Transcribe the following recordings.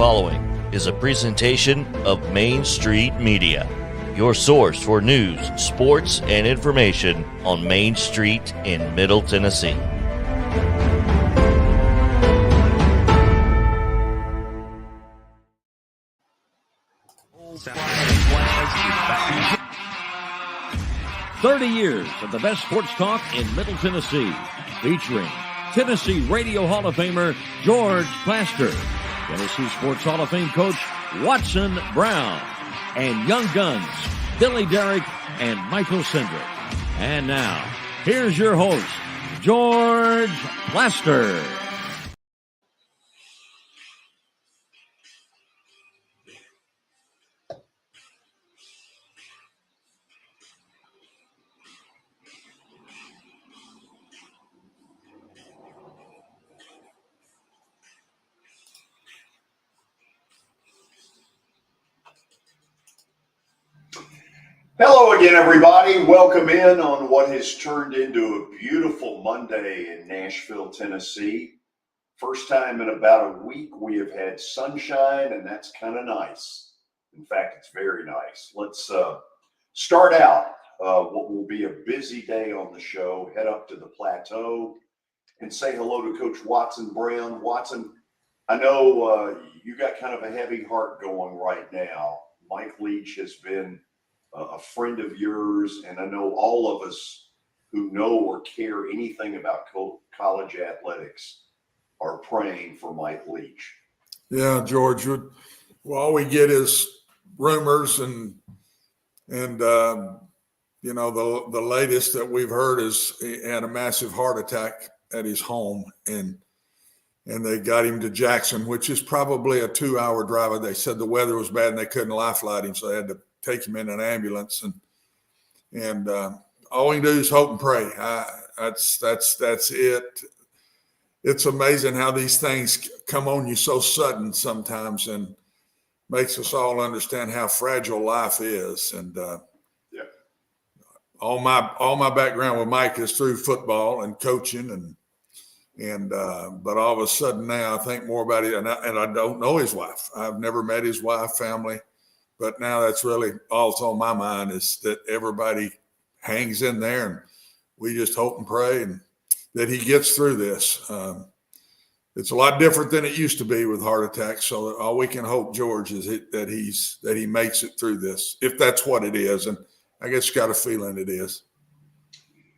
following is a presentation of Main Street Media, your source for news, sports, and information on Main Street in Middle Tennessee. "30 years of the best sports talk in Middle Tennessee," featuring Tennessee Radio Hall of Famer George Plaster, Tennessee Sports Hall of Fame coach Watson Brown, and Young Guns Billy Derrick and Michael Sindrick. And now, here's your host, George Plaster. Hello again, everybody. Welcome in on what has turned into a beautiful Monday in Nashville, Tennessee. First time in about a week we have had sunshine, and that's kind of nice. In fact, it's very nice. Let's start out what will be a busy day on the show. Head up to the plateau and say hello to Coach Watson Brown. Watson, I know you got kind of a heavy heart going right now. Mike Leach has been a friend of yours, and I know all of us who know or care anything about college athletics are praying for Mike Leach. Yeah, George. Well, all we get is rumors, and you know, the latest that we've heard is he had a massive heart attack at his home, and they got him to Jackson, which is probably a 2-hour drive. They said the weather was bad and they couldn't life flight him, so they had to take him in an ambulance, and all we can do is hope and pray. That's it. It's amazing how these things come on you so sudden sometimes, and makes us all understand how fragile life is. And all my background with Mike is through football and coaching, and but all of a sudden now I think more about it, and I don't know his wife. I've never met his wife, family. But now that's really all that's on my mind, is that everybody hangs in there, and we just hope and pray and that he gets through this. It's a lot different than it used to be with heart attacks. So all we can hope, George, is that he makes it through this, if that's what it is. And I guess you got a feeling it is.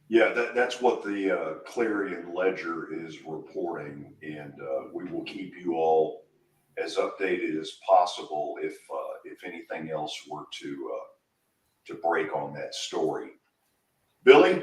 Yeah, that's what the Clarion Ledger is reporting, and we will keep you all as updated as possible if anything else were to break on that story. Billy,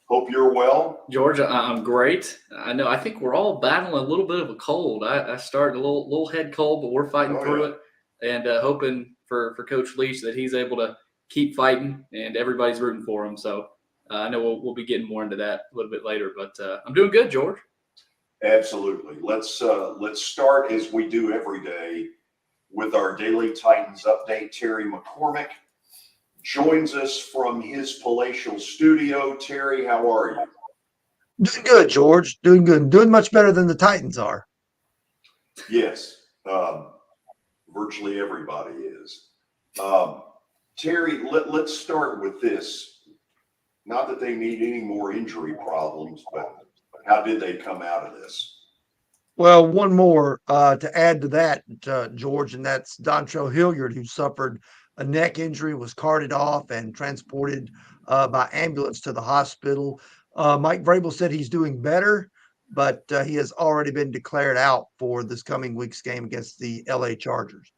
hope you're well. George, I'm great. I think we're all battling a little bit of a cold. I started a little head cold, but we're fighting through it, and hoping for Coach Leach that he's able to keep fighting, and everybody's rooting for him. So I know we'll be getting more into that a little bit later, but I'm doing good, George. Absolutely. Let's start, as we do every day, with our daily Titans update. Terry McCormick joins us from his palatial studio. Terry, how are you? Doing good, George. Doing good. Doing much better than the Titans are. Yes. Virtually everybody is. Terry, let's start with this. Not that they need any more injury problems, but how did they come out of this? Well, one more to add to that, George, and that's Dontrell Hilliard, who suffered a neck injury, was carted off and transported by ambulance to the hospital. Mike Vrabel said he's doing better, but he has already been declared out for this coming week's game against the LA Chargers.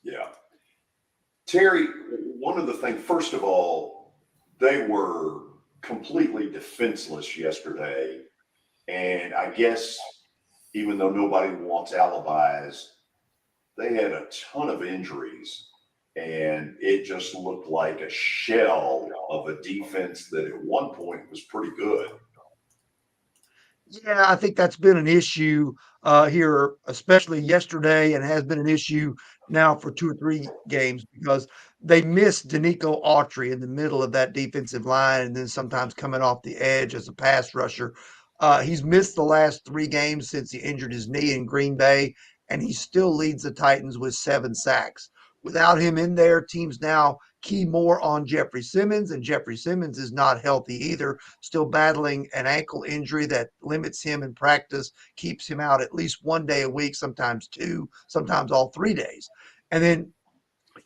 Yeah. Terry, one of the things, first of all, they were completely defenseless yesterday. And I guess even though nobody wants alibis, they had a ton of injuries, and it just looked like a shell of a defense that at one point was pretty good. Yeah, I think that's been an issue here, especially yesterday, and has been an issue now for 2 or 3 games, because they missed Danico Autry in the middle of that defensive line, and then sometimes coming off the edge as a pass rusher. He's missed the last 3 games since he injured his knee in Green Bay, and he still leads the Titans with 7 sacks. Without him in there, teams now key more on Jeffrey Simmons, and Jeffrey Simmons is not healthy either, still battling an ankle injury that limits him in practice, keeps him out at least 1 day a week, sometimes 2, sometimes all 3 days. And then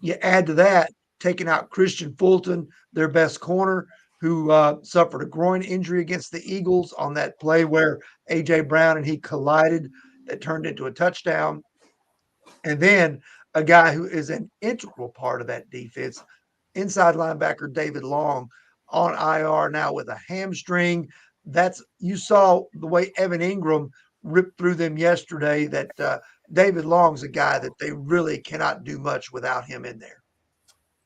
you add to that, taking out Christian Fulton, their best corner, who suffered a groin injury against the Eagles on that play where A.J. Brown and he collided that turned into a touchdown. And then a guy who is an integral part of that defense, inside linebacker David Long, on IR now with a hamstring. You saw the way Evan Ingram ripped through them yesterday, that David Long's a guy that they really cannot do much without him in there.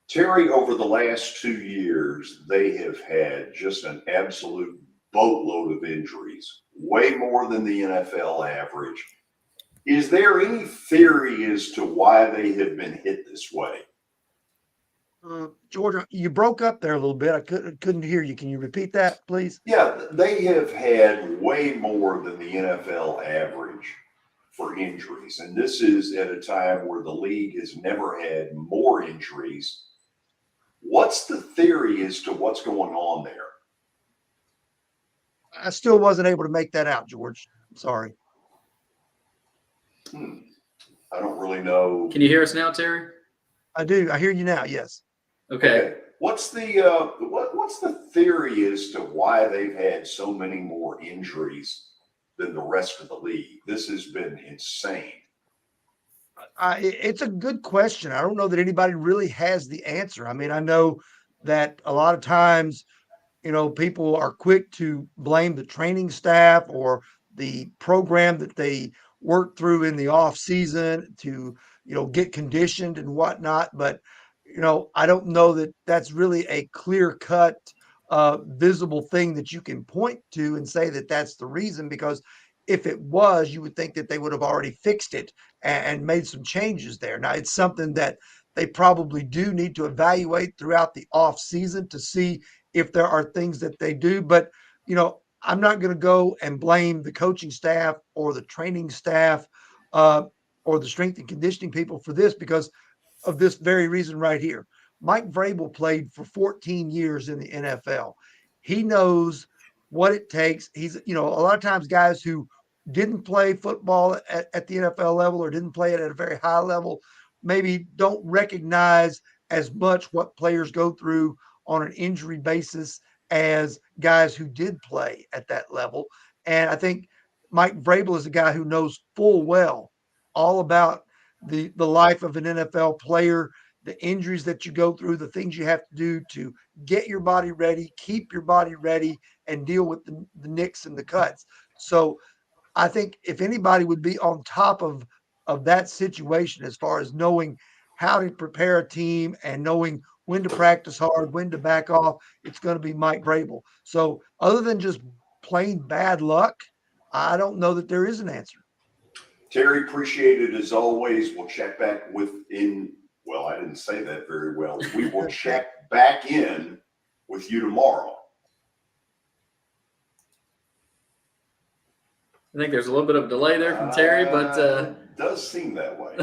Terry, over the last 2 years, they have had just an absolute boatload of injuries, way more than the NFL average. Is there any theory as to why they have been hit this way? Georgia, you broke up there a little bit. I couldn't hear you. Can you repeat that, please? Yeah, they have had way more than the NFL average for injuries. And this is at a time where the league has never had more injuries. What's the theory as to what's going on there? I still wasn't able to make that out, George. I'm sorry. I don't really know. Can you hear us now, Terry? I do. I hear you now. Yes. Okay. What's the theory as to why they've had so many more injuries than the rest of the league? This has been insane. It's a good question. I don't know that anybody really has the answer. I mean, I know that a lot of times, people are quick to blame the training staff or the program that they work through in the off season to, get conditioned and whatnot. But, I don't know that that's really a clear cut, visible thing that you can point to and say that that's the reason, because if it was, you would think that they would have already fixed it and made some changes there. Now, it's something that they probably do need to evaluate throughout the off season to see if there are things that they do. But, I'm not going to go and blame the coaching staff or the training staff or the strength and conditioning people for this, because of this very reason right here. Mike Vrabel played for 14 years in the NFL. He knows what it takes. He's, a lot of times guys who didn't play football at the NFL level or didn't play it at a very high level maybe don't recognize as much what players go through on an injury basis as guys who did play at that level. And I think Mike Vrabel is a guy who knows full well all about the life of an NFL player, the injuries that you go through, the things you have to do to get your body ready, keep your body ready, and deal with the nicks and the cuts. So I think if anybody would be on top of that situation as far as knowing how to prepare a team and knowing when to practice hard, when to back off, it's going to be Mike Vrabel. So other than just plain bad luck, I don't know that there is an answer. Terry, appreciate it as always. We'll check back well, I didn't say that very well. We will check back in with you tomorrow. I think there's a little bit of a delay there from Terry, but it does seem that way.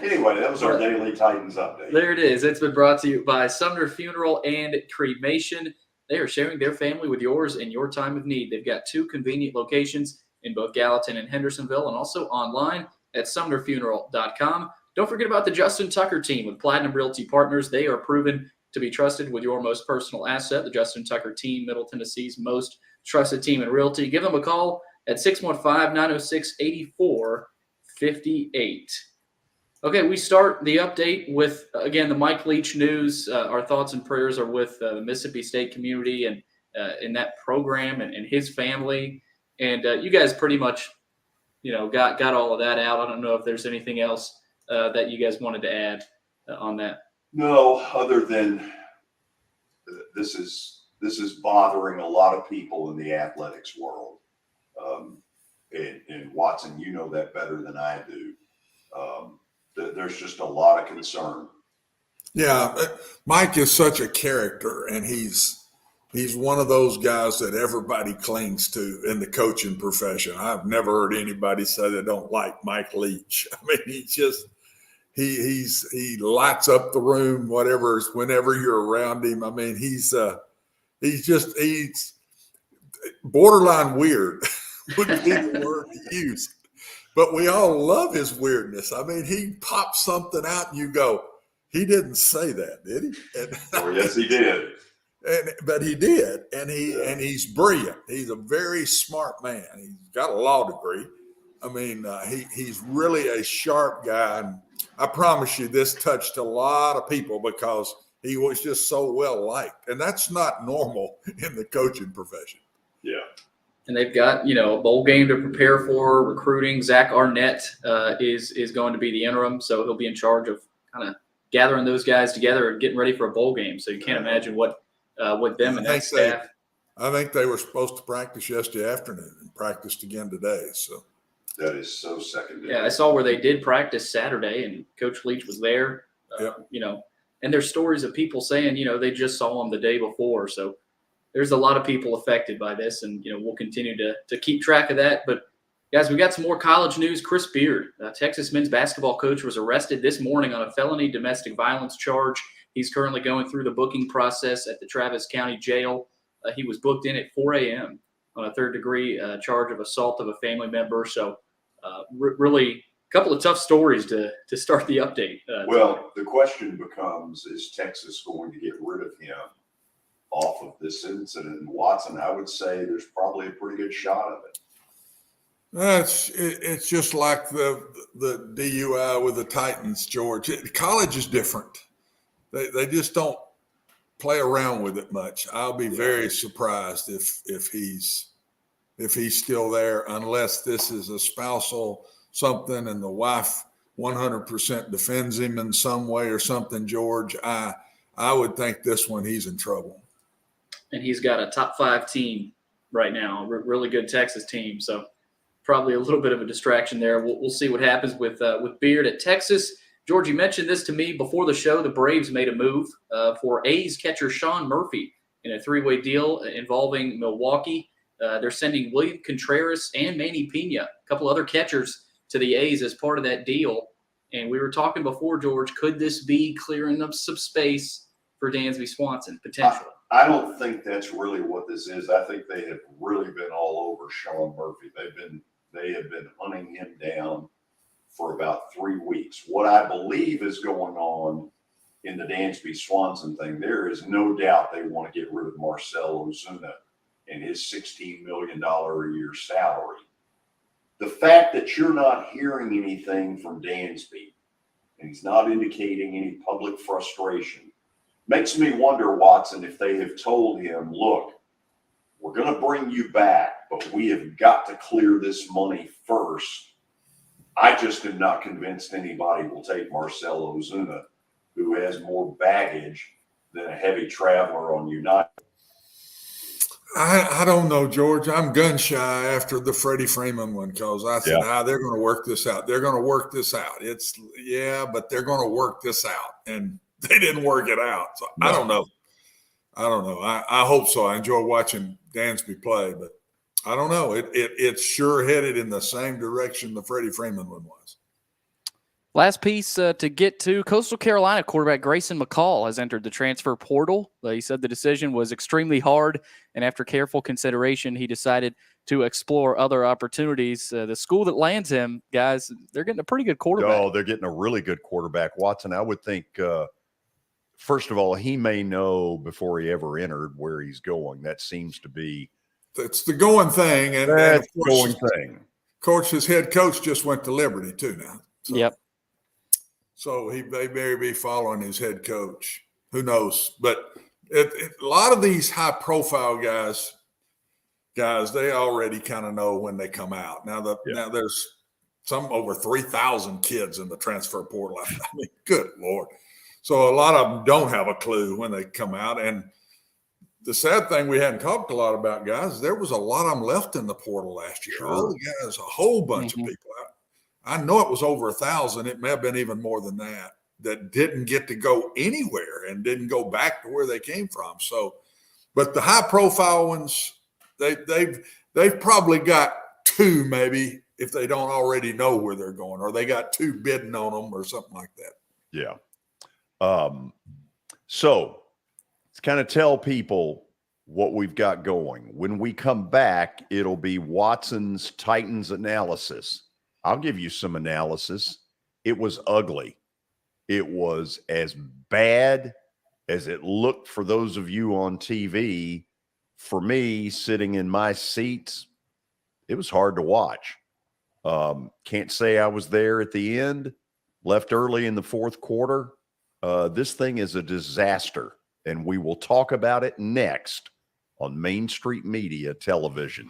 Anyway, that was our Daily Titans update. There it is. It's been brought to you by Sumner Funeral and Cremation. They are sharing their family with yours in your time of need. They've got 2 convenient locations in both Gallatin and Hendersonville, and also online at sumnerfuneral.com. Don't forget about the Justin Tucker team with Platinum Realty Partners. They are proven to be trusted with your most personal asset. The Justin Tucker team, Middle Tennessee's most trusted team in realty. Give them a call at 615-906-8458. Okay, we start the update with, again, the Mike Leach news. Our thoughts and prayers are with the Mississippi State community and in that program and his family. And you guys pretty much, got all of that out. I don't know if there's anything else that you guys wanted to add on that. No, other than this is bothering a lot of people in the athletics world. And Watson, you know that better than I do. There's just a lot of concern. Yeah, Mike is such a character, and he's He's one of those guys that everybody clings to in the coaching profession. I've never heard anybody say they don't like Mike Leach. I mean, he lights up the room, whenever you're around him. I mean, he's borderline weird would be the word to use. But we all love his weirdness. I mean, he pops something out and you go, he didn't say that, did he? Oh, yes, he did. But he did, and he's brilliant. He's a very smart man. He's got a law degree. I mean, he's really a sharp guy, and I promise you, this touched a lot of people because he was just so well liked, and that's not normal in the coaching profession. Yeah. And they've got, a bowl game to prepare for, recruiting. Zach Arnett is going to be the interim, so he'll be in charge of kind of gathering those guys together and getting ready for a bowl game. So you can't imagine what them and that staff. I think they were supposed to practice yesterday afternoon and practiced again today. So that is so secondary. Yeah, I saw where they did practice Saturday, and Coach Leach was there. Yep. And there's stories of people saying, they just saw him the day before. So there's a lot of people affected by this, and we'll continue to keep track of that. But guys, we got some more college news. Chris Beard, Texas men's basketball coach, was arrested this morning on a felony domestic violence charge. He's currently going through the booking process at the Travis County Jail. He was booked in at 4 a.m. on a third-degree charge of assault of a family member. So really a couple of tough stories to start the update. Well, the question becomes, is Texas going to get rid of him off of this incident? And Watson, I would say there's probably a pretty good shot of it. It's just like the DUI with the Titans, George. College is different. They just don't play around with it much. I'll be very surprised if he's still there, unless this is a spousal something and the wife 100% defends him in some way or something, George. I would think this one he's in trouble. And he's got a top 5 team right now, really good Texas team. So probably a little bit of a distraction there. We'll see what happens with Beard at Texas. George, you mentioned this to me before the show. The Braves made a move for A's catcher Sean Murphy in a 3-way deal involving Milwaukee. They're sending William Contreras and Manny Pena, a couple other catchers, to the A's as part of that deal. And we were talking before, George, could this be clearing up some space for Dansby Swanson, potentially? I don't think that's really what this is. I think they have really been all over Sean Murphy. They have been hunting him down for about 3 weeks. What I believe is going on in the Dansby Swanson thing, there is no doubt they want to get rid of Marcell Ozuna and his $16 million a year salary. The fact that you're not hearing anything from Dansby and he's not indicating any public frustration makes me wonder, Watson, if they have told him, look, we're going to bring you back, but we have got to clear this money first. I just am not convinced anybody will take Marcell Ozuna, who has more baggage than a heavy traveler on United. I don't know, George. I'm gun shy after the Freddie Freeman one because I said, they're going to work this out. They're going to work this out. But they're going to work this out. And they didn't work it out. So no. I don't know. I hope so. I enjoy watching Dansby play, but I don't know. It's sure headed in the same direction the Freddie Freeman one was. Last piece to get to, Coastal Carolina quarterback Grayson McCall has entered the transfer portal. He said the decision was extremely hard, and after careful consideration, he decided to explore other opportunities. The school that lands him, guys, they're getting a pretty good quarterback. Oh, they're getting a really good quarterback. Watson, I would think, first of all, he may know before he ever entered where he's going. That seems to be – that's the going thing. And that's the going thing. Of course, his head coach just went to Liberty, too, now. So. Yep. So they may be following his head coach. Who knows? But a lot of these high-profile guys, they already kind of know when they come out. Now there's some over 3,000 kids in the transfer portal. I mean, good Lord. So a lot of them don't have a clue when they come out. And the sad thing we hadn't talked a lot about, guys, there was a lot of them left in the portal last year. All the guys, a whole bunch of people out. I know it was over 1,000. It may have been even more than that didn't get to go anywhere and didn't go back to where they came from. So But the high-profile ones, they've probably got two, maybe, if they don't already know where they're going, or they got two bidding on them or something like that. Yeah. So let's kind of tell people what we've got going. When we come back, it'll be Watson's Titans analysis. I'll give you some analysis. It was ugly. It was as bad as it looked for those of you on TV. For me, sitting in my seats, it was hard to watch. Can't say I was there at the end. Left early in the fourth quarter. This thing is a disaster, and we will talk about it next on Main Street Media Television.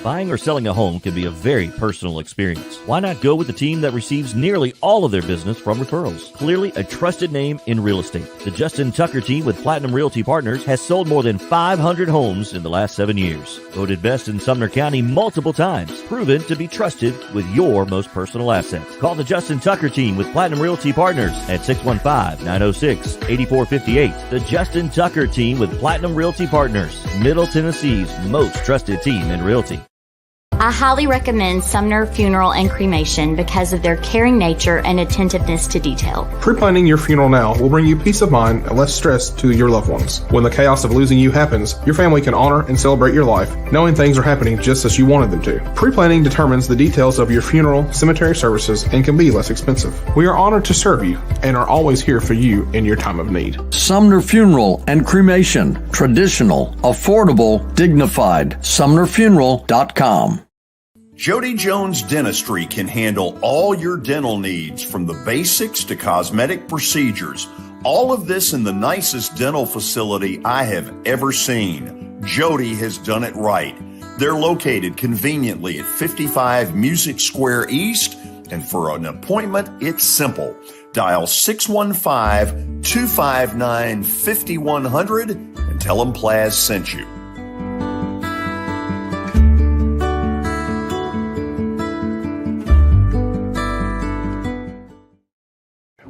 Buying or selling a home can be a very personal experience. Why not go with the team that receives nearly all of their business from referrals? Clearly a trusted name in real estate. The Justin Tucker team with Platinum Realty Partners has sold more than 500 homes in the last 7 years. Voted best in Sumner County multiple times. Proven to be trusted with your most personal assets. Call the Justin Tucker team with Platinum Realty Partners at 615-906-8458. The Justin Tucker team with Platinum Realty Partners, Middle Tennessee's most trusted team in realty. I highly recommend Sumner Funeral and Cremation because of their caring nature and attentiveness to detail. Pre-planning your funeral now will bring you peace of mind and less stress to your loved ones. When the chaos of losing you happens, your family can honor and celebrate your life, knowing things are happening just as you wanted them to. Pre-planning determines the details of your funeral, cemetery services, and can be less expensive. We are honored to serve you and are always here for you in your time of need. Sumner Funeral and Cremation. Traditional, affordable, dignified. SumnerFuneral.com. Jody Jones Dentistry can handle all your dental needs, from the basics to cosmetic procedures. All of this in the nicest dental facility I have ever seen. Jody has done it right. They're located conveniently at 55 Music Square East, and for an appointment, it's simple. Dial 615-259-5100 and tell them Plaz sent you.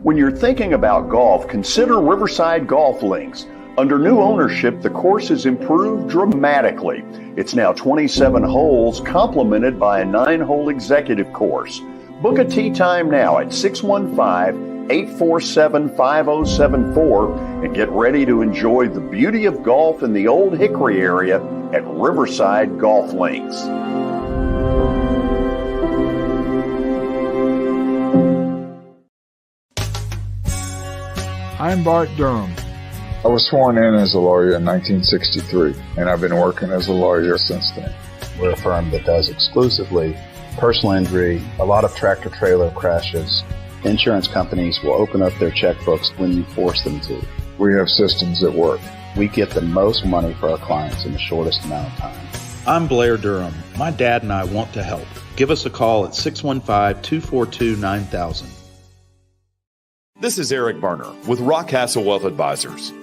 When you're thinking about golf, consider Riverside Golf Links. Under new ownership, the course has improved dramatically. It's now 27 holes, complemented by a 9-hole executive course. Book a tee time now at 615-847-5074 and get ready to enjoy the beauty of golf in the Old Hickory area at Riverside Golf Links. I'm Bart Durham. I was sworn in as a lawyer in 1963, and I've been working as a lawyer since then. We're a firm that does exclusively personal injury, a lot of tractor-trailer crashes. Insurance companies will open up their checkbooks when you force them to. We have systems that work. We get the most money for our clients in the shortest amount of time. I'm Blair Durham. My dad and I want to help. Give us a call at 615-242-9000. This is Eric Berner with Rockcastle Wealth Advisors.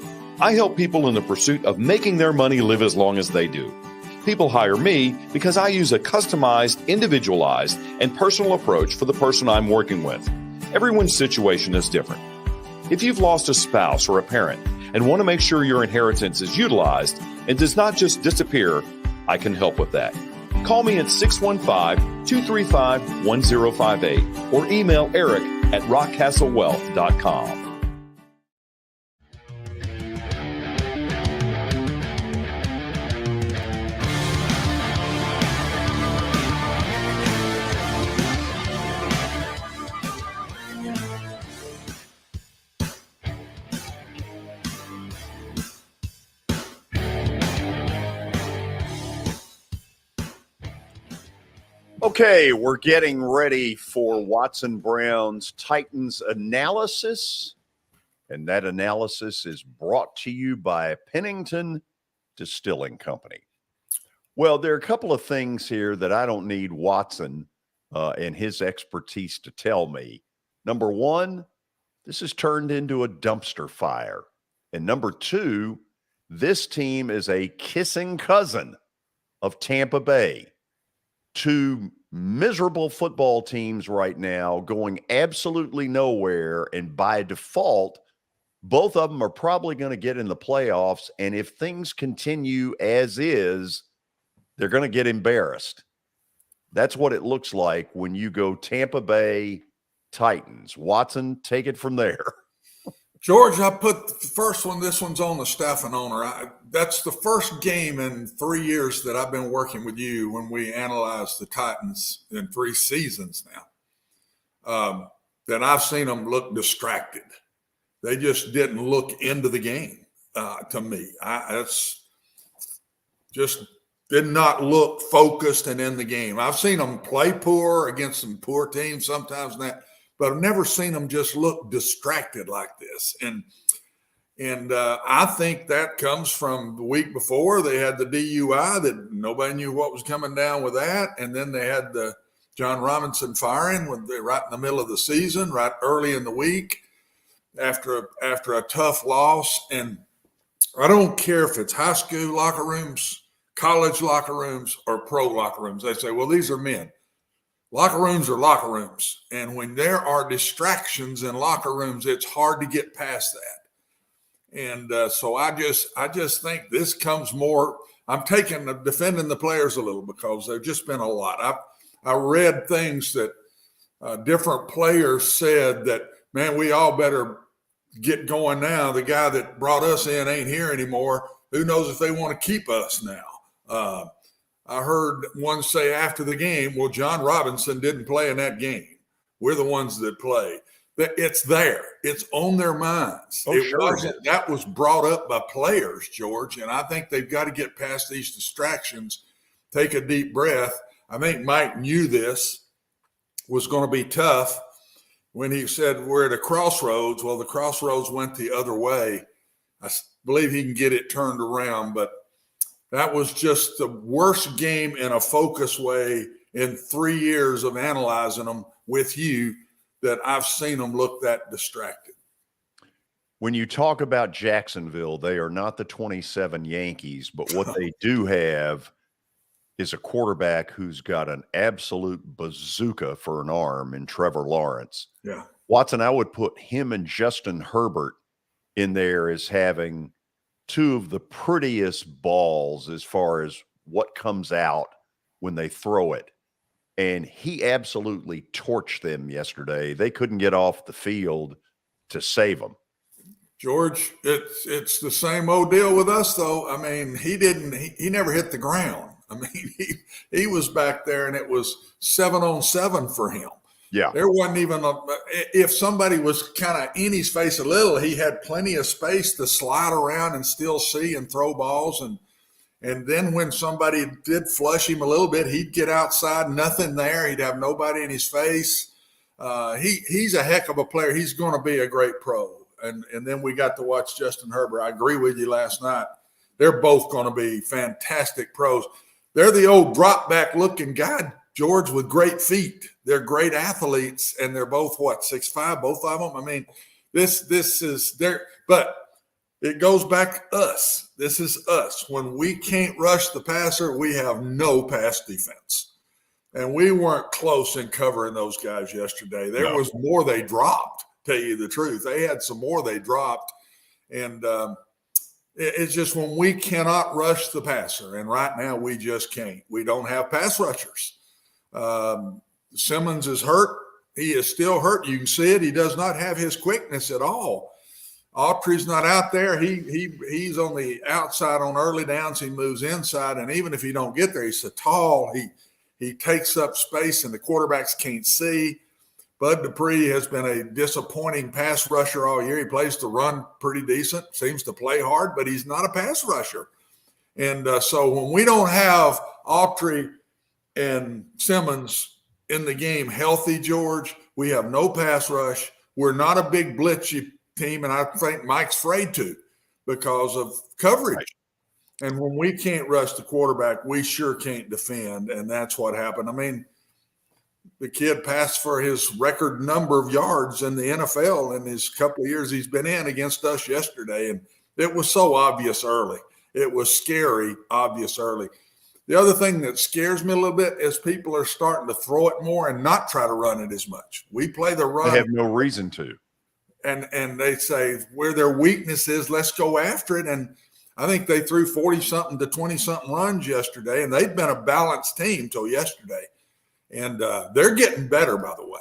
I help people in the pursuit of making their money live as long as they do. People hire me because I use a customized, individualized, and personal approach for the person I'm working with. Everyone's situation is different. If you've lost a spouse or a parent and want to make sure your inheritance is utilized and does not just disappear, I can help with that. Call me at 615-235-1058 or email Eric at rockcastlewealth.com. Okay, we're getting ready for Watson Brown's Titans analysis, and that analysis is brought to you by Pennington Distilling Company. Well, there are a couple of things here that I don't need Watson and his expertise to tell me. Number one, this has turned into a dumpster fire. And number two, this team is a kissing cousin of Tampa Bay. Two miserable football teams right now going absolutely nowhere. And by default, both of them are probably going to get in the playoffs. And if things continue as is, they're going to get embarrassed. That's what it looks like when you go Tampa Bay Titans. Watson, take it from there. George, I put the first one. This one's on the staff and owner. That's the first game in 3 years that I've been working with you when we analyzed the Titans in 3 seasons now, that I've seen them look distracted. They just didn't look into the game to me. That's just did not look focused and in the game. I've seen them play poor against some poor teams sometimes, but I've never seen them just look distracted like this. And I think that comes from the week before. They had the DUI that nobody knew what was coming down with that. And then they had the John Robinson firing when they right in the middle of the season, right early in the week after a tough loss. And I don't care if it's high school locker rooms, college locker rooms, or pro locker rooms. They say, well, these are men. Locker rooms are locker rooms. And when there are distractions in locker rooms, it's hard to get past that. And so I just think this comes more. I'm defending the players a little because there's just been a lot. I read things that different players said that, man, we all better get going now. The guy that brought us in ain't here anymore. Who knows if they want to keep us now? I heard one say after the game, well, John Robinson didn't play in that game. We're the ones that play. It's there. It's on their minds. That was brought up by players, George, and I think they've got to get past these distractions, take a deep breath. I think Mike knew this was going to be tough when he said we're at a crossroads. Well, the crossroads went the other way. I believe he can get it turned around, but that was just the worst game in a focus way in 3 years of analyzing them with you that I've seen them look that distracted. When you talk about Jacksonville, they are not the 27 Yankees, but what they do have is a quarterback who's got an absolute bazooka for an arm in Trevor Lawrence. Yeah. Watson, I would put him and Justin Herbert in there as having two of the prettiest balls as far as what comes out when they throw it. And he absolutely torched them yesterday. They couldn't get off the field to save them. George, it's the same old deal with us, though. I mean, he never hit the ground. I mean, he was back there, and it was 7-on-7 for him. Yeah. There wasn't even if somebody was kind of in his face a little, he had plenty of space to slide around and still see and throw balls. And then when somebody did flush him a little bit, he'd get outside, nothing there. He'd have nobody in his face. He's a heck of a player. He's going to be a great pro. And then we got to watch Justin Herbert. I agree with you last night. They're both going to be fantastic pros. They're the old drop back looking guy, George, with great feet. They're great athletes, and they're both 6'5", both of them. I mean, this is there, but it goes back to us. This is us. When we can't rush the passer, we have no pass defense. And we weren't close in covering those guys yesterday. There was more they dropped, tell you the truth. They had some more they dropped. And it's just when we cannot rush the passer, and right now we just can't. We don't have pass rushers. Simmons is hurt. He is still hurt. You can see it. He does not have his quickness at all. Autry's not out there. He's on the outside on early downs. He moves inside, and even if he don't get there, he's so tall. He takes up space, and the quarterbacks can't see. Bud Dupree has been a disappointing pass rusher all year. He plays to run pretty decent, seems to play hard, but he's not a pass rusher. And so when we don't have Autry and Simmons in the game healthy, George, we have no pass rush. We're not a big blitzy team, and I think Mike's afraid to because of coverage. Right. And when we can't rush the quarterback, we sure can't defend, and that's what happened. I mean, the kid passed for his record number of yards in the NFL in his couple of years he's been in against us yesterday, and it was so obvious early. It was scary, obvious early. The other thing that scares me a little bit is people are starting to throw it more and not try to run it as much. We play the run. They have no reason to. And they say where their weakness is, let's go after it. And I think they threw 40-something to 20-something runs yesterday, and they've been a balanced team till yesterday. And they're getting better, by the way.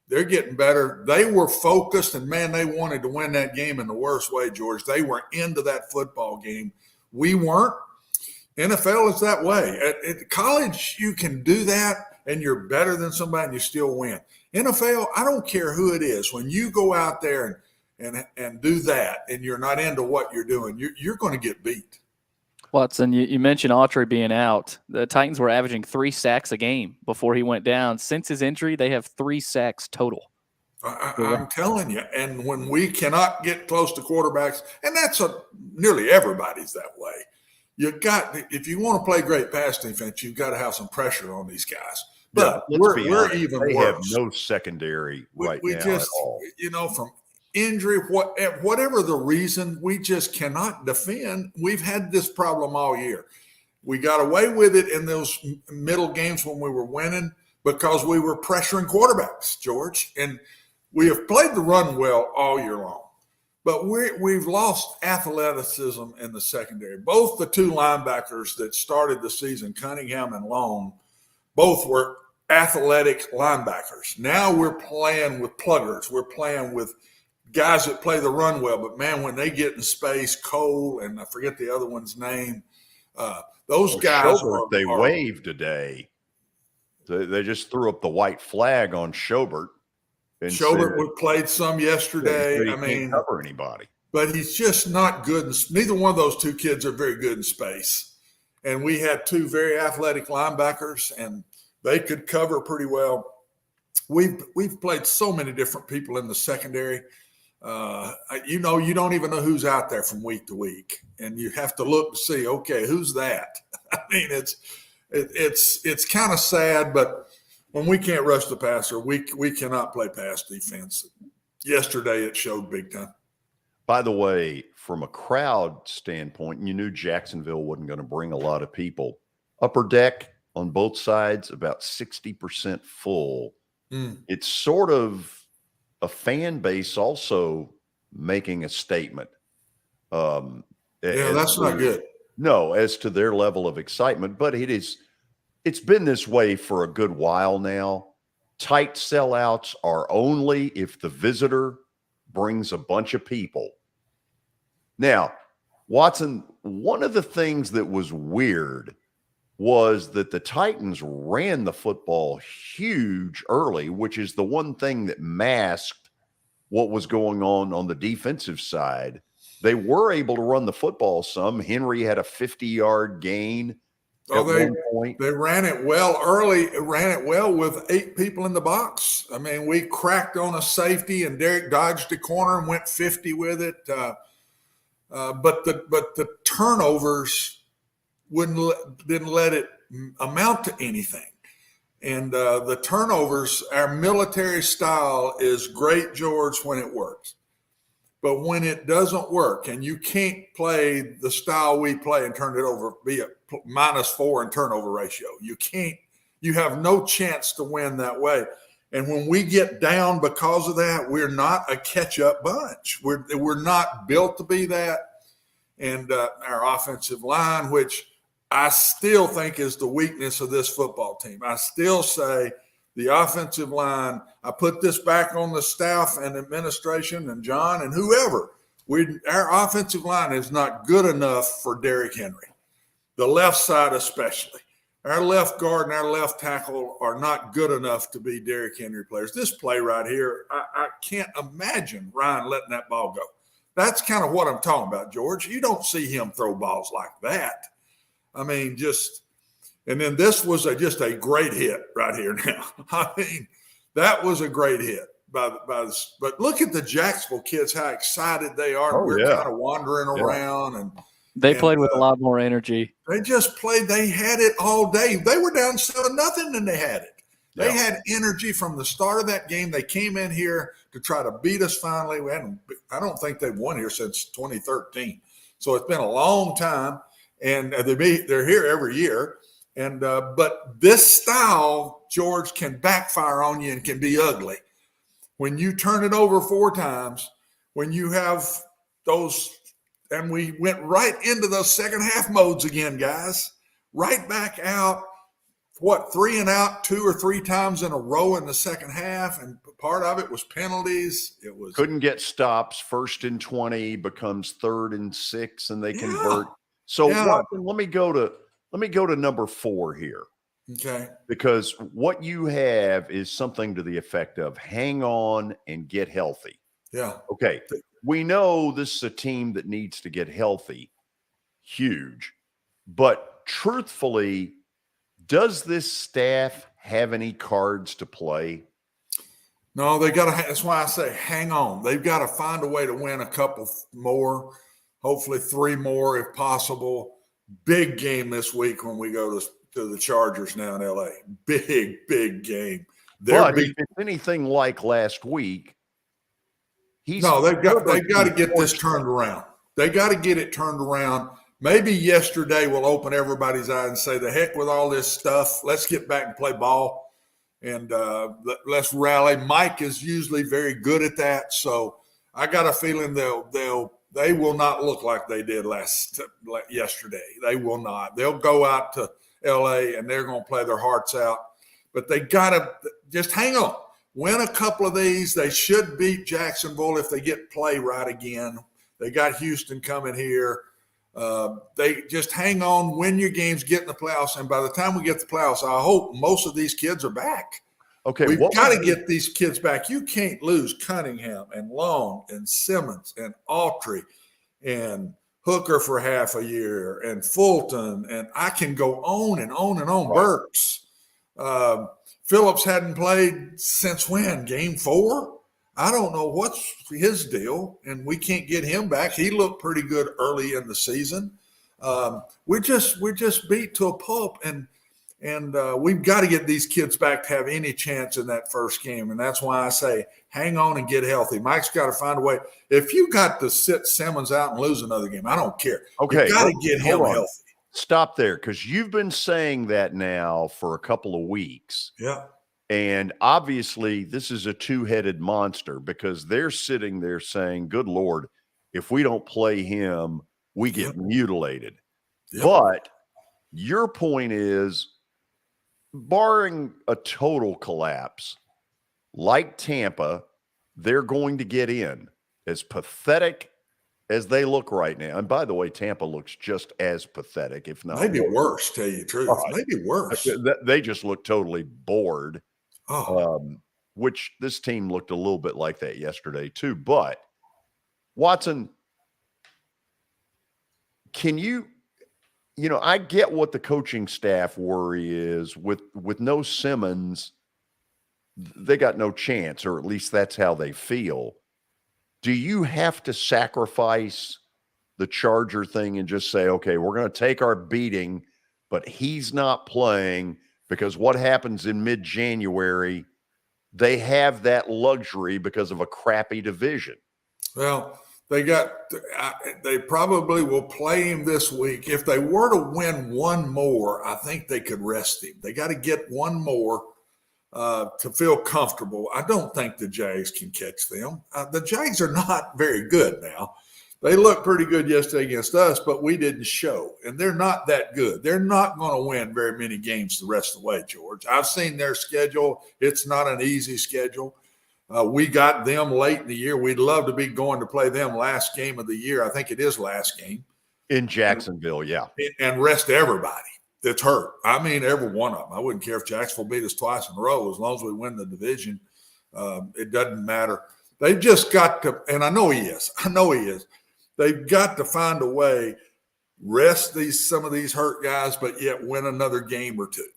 They're getting better. They were focused, and, man, they wanted to win that game in the worst way, George. They were into that football game. We weren't. NFL is that way. At college, you can do that, and you're better than somebody, and you still win. NFL, I don't care who it is. When you go out there and do that, and you're not into what you're doing, you're going to get beat. Watson, you mentioned Autry being out. The Titans were averaging 3 sacks a game before he went down. Since his injury, they have 3 sacks total. I'm telling you. And when we cannot get close to quarterbacks, and that's nearly everybody's that way. If you want to play great pass defense, you've got to have some pressure on these guys. But we're even worse. They have no secondary now at all. From injury, whatever the reason, we just cannot defend. We've had this problem all year. We got away with it in those middle games when we were winning because we were pressuring quarterbacks, George. And we have played the run well all year long. But we've lost athleticism in the secondary. Both the 2 linebackers that started the season, Cunningham and Long, both were athletic linebackers. Now we're playing with pluggers. We're playing with guys that play the run well. But, man, when they get in space, Cole, and I forget the other one's name, those guys Schobert, waved today. They just threw up the white flag on Schobert. Schobert played some yesterday. He can't cover anybody. But he's just not good. Neither one of those 2 kids are very good in space. And we had 2 very athletic linebackers, and they could cover pretty well. We've played so many different people in the secondary. You don't even know who's out there from week to week, and you have to look to see, okay, who's that? I mean, it's kind of sad, but when we can't rush the passer, we cannot play pass defense. Yesterday, it showed big time. By the way, from a crowd standpoint, you knew Jacksonville wasn't going to bring a lot of people. Upper deck on both sides, about 60% full. It's sort of a fan base also making a statement. That's not good. No, as to their level of excitement, but it's been this way for a good while now. Tight sellouts are only if the visitor brings a bunch of people. Now, Watson, one of the things that was weird was that the Titans ran the football huge early, which is the one thing that masked what was going on the defensive side. They were able to run the football some. Henry had a 50-yard gain. They ran it well early. Ran it well with 8 people in the box. I mean, we cracked on a safety, and Derek dodged a corner and went 50 with it. But the turnovers didn't let it amount to anything. And the turnovers, our military style is great, George, when it works. But when it doesn't work, and you can't play the style we play and turn it over, be a -4 in turnover ratio. You have no chance to win that way. And when we get down because of that, we're not a catch-up bunch. We're not built to be that. And our offensive line, which I still think is the weakness of this football team. I still say the offensive line, I put this back on the staff and administration and John and whoever. Our offensive line is not good enough for Derrick Henry, the left side especially. Our left guard and our left tackle are not good enough to be Derrick Henry players. This play right here, I can't imagine Ryan letting that ball go. That's kind of what I'm talking about, George. You don't see him throw balls like that. I mean, and then this was just a great hit right here now. I mean, that was a great hit but look at the Jacksonville kids, how excited they are. We're kind of wandering around and they played with a lot more energy. They just played. They had it all day. They were down 7-0 and they had it. They had energy from the start of that game. They came in here to try to beat us finally. I don't think they've won here since 2013. So it's been a long time, and they're here every year. And but this style, George, can backfire on you and can be ugly. When you turn it over 4 times, when you have those, and we went right into those second half modes again, guys, right back out, 3 and out 2 or 3 times in a row in the second half. And part of it was penalties. It was couldn't get stops. 1st and 20 becomes 3rd and 6, and they convert. So Watson, let me go to number 4 here. Okay. Because what you have is something to the effect of hang on and get healthy. Yeah. Okay. We know this is a team that needs to get healthy. Huge. But truthfully, does this staff have any cards to play? No, they got to. That's why I say hang on. They've got to find a way to win a couple more, hopefully 3 more if possible. Big game this week when we go to the Chargers now in LA. Big game. But if it's anything like last week, they've got to get this turned around. They got to get it turned around. Maybe yesterday will open everybody's eyes and say, the heck with all this stuff. Let's get back and play ball. And let's rally. Mike is usually very good at that. So I got a feeling they will not look like they did yesterday. They will not. They'll go out to LA and they're going to play their hearts out. But they got to just hang on. Win a couple of these. They should beat Jacksonville if they get play right again. They got Houston coming here. They just hang on, win your games, get in the playoffs. And by the time we get to the playoffs, I hope most of these kids are back. Okay. We've got to get these kids back. You can't lose Cunningham and Long and Simmons and Autry and Hooker for half a year and Fulton. And I can go on and on and on. Right. Burks. Phillips hadn't played since when? Game 4? I don't know what's his deal, and we can't get him back. He looked pretty good early in the season. We're just beat to a pulp, and we've got to get these kids back to have any chance in that first game. And that's why I say hang on and get healthy. Mike's got to find a way. If you got to sit Simmons out and lose another game, I don't care. Okay, you got to get him healthy. Stop there, because you've been saying that now for a couple of weeks. Yeah. And obviously, this is a 2-headed monster, because they're sitting there saying, good Lord, if we don't play him, we get mutilated. Yep. But your point is, barring a total collapse, like Tampa, they're going to get in. As pathetic as they look right now. And by the way, Tampa looks just as pathetic, if not maybe worse, tell you the truth. Right. Maybe worse. They just look totally bored. Which this team looked a little bit like that yesterday too. But Watson, can you I get what the coaching staff worry is with no Simmons, they got no chance, or at least that's how they feel. Do you have to sacrifice the Charger thing and just say, okay, we're going to take our beating, but he's not playing, because what happens in mid-January, they have that luxury because of a crappy division? Well, they probably will play him this week. If they were to win one more, I think they could rest him. They got to get one more to feel comfortable. I don't think the Jags can catch them. The Jags are not very good now. They looked pretty good yesterday against us, but we didn't show. And they're not that good. They're not going to win very many games the rest of the way, George. I've seen their schedule. It's not an easy schedule. We got them late in the year. We'd love to be going to play them last game of the year. I think it is last game. In Jacksonville, yeah. And rest everybody that's hurt. I mean, every one of them. I wouldn't care if Jacksonville beat us twice in a row. As long as we win the division, it doesn't matter. They've just got to, and I know he is. They've got to find a way, rest some of these hurt guys, but yet win another game or two.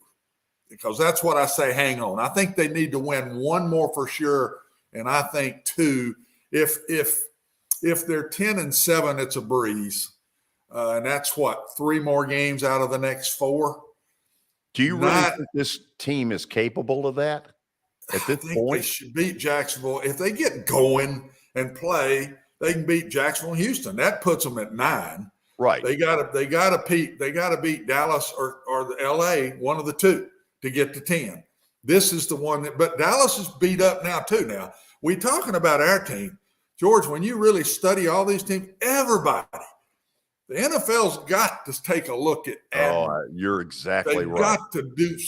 Because that's what I say, hang on. I think they need to win one more for sure, and I think 2. If they're 10-7, it's a breeze. And that's 3 more games out of the next 4. Do you really think this team is capable of that at this point? They should beat Jacksonville. If they get going and play, they can beat Jacksonville and Houston. That puts them at 9. Right. They got to beat Dallas or the LA, one of the two, to get to 10. This is the one but Dallas is beat up now too. Now we talking about our team, George. When you really study all these teams, everybody, the NFL's got to take a look at. You're exactly right.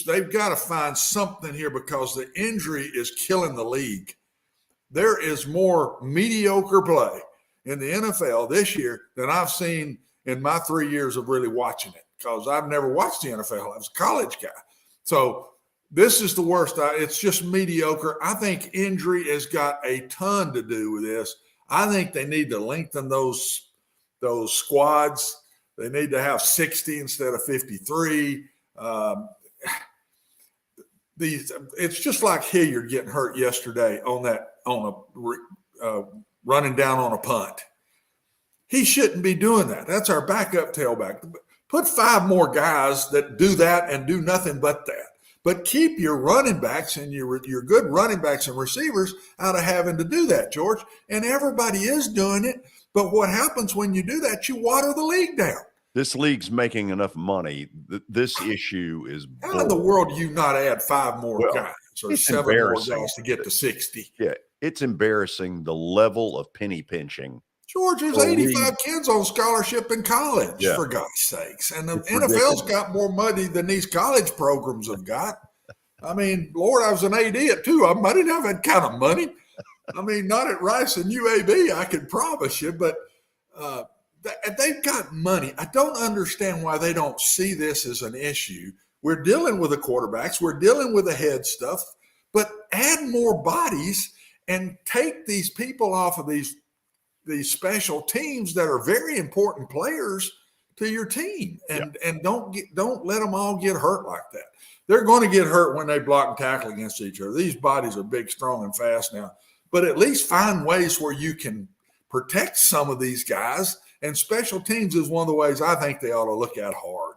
They've got to find something here because the injury is killing the league. There is more mediocre play in the NFL this year than I've seen in my 3 years of really watching it, because I've never watched the NFL. I was a college guy. So this is the worst. It's just mediocre. I think injury has got a ton to do with this. I think they need to lengthen those squads. They need to have 60 instead of 53. It's just like Hilliard getting hurt yesterday running down on a punt. He shouldn't be doing that. That's our backup tailback. Put 5 more guys that do that and do nothing but that. But keep your running backs and your good running backs and receivers out of having to do that, George. And everybody is doing it. But what happens when you do that? You water the league down. This league's making enough money. This issue is how in the world do you not add 5 more guys or 7 more guys to get to 60? Yeah, it's embarrassing the level of penny pinching. George, there's 85 kids on scholarship in college, for God's sakes. And the NFL's got more money than these college programs have got. I mean, Lord, I was an AD at 2 of them. I didn't have that kind of money. I mean, not at Rice and UAB, I can promise you, but they've got money. I don't understand why they don't see this as an issue. We're dealing with the quarterbacks. We're dealing with the head stuff, but add more bodies and take these people off of these special teams that are very important players to your team, and don't let them all get hurt like that. They're going to get hurt when they block and tackle against each other. These bodies are big, strong, and fast now, but at least find ways where you can protect some of these guys, and special teams is one of the ways I think they ought to look at hard.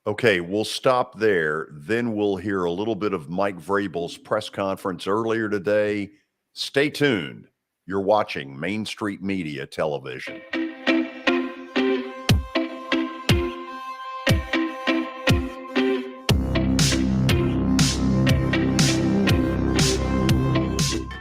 Okay, we'll stop there. Then we'll hear a little bit of Mike Vrabel's press conference earlier today. Stay tuned. You're watching Main Street Media Television.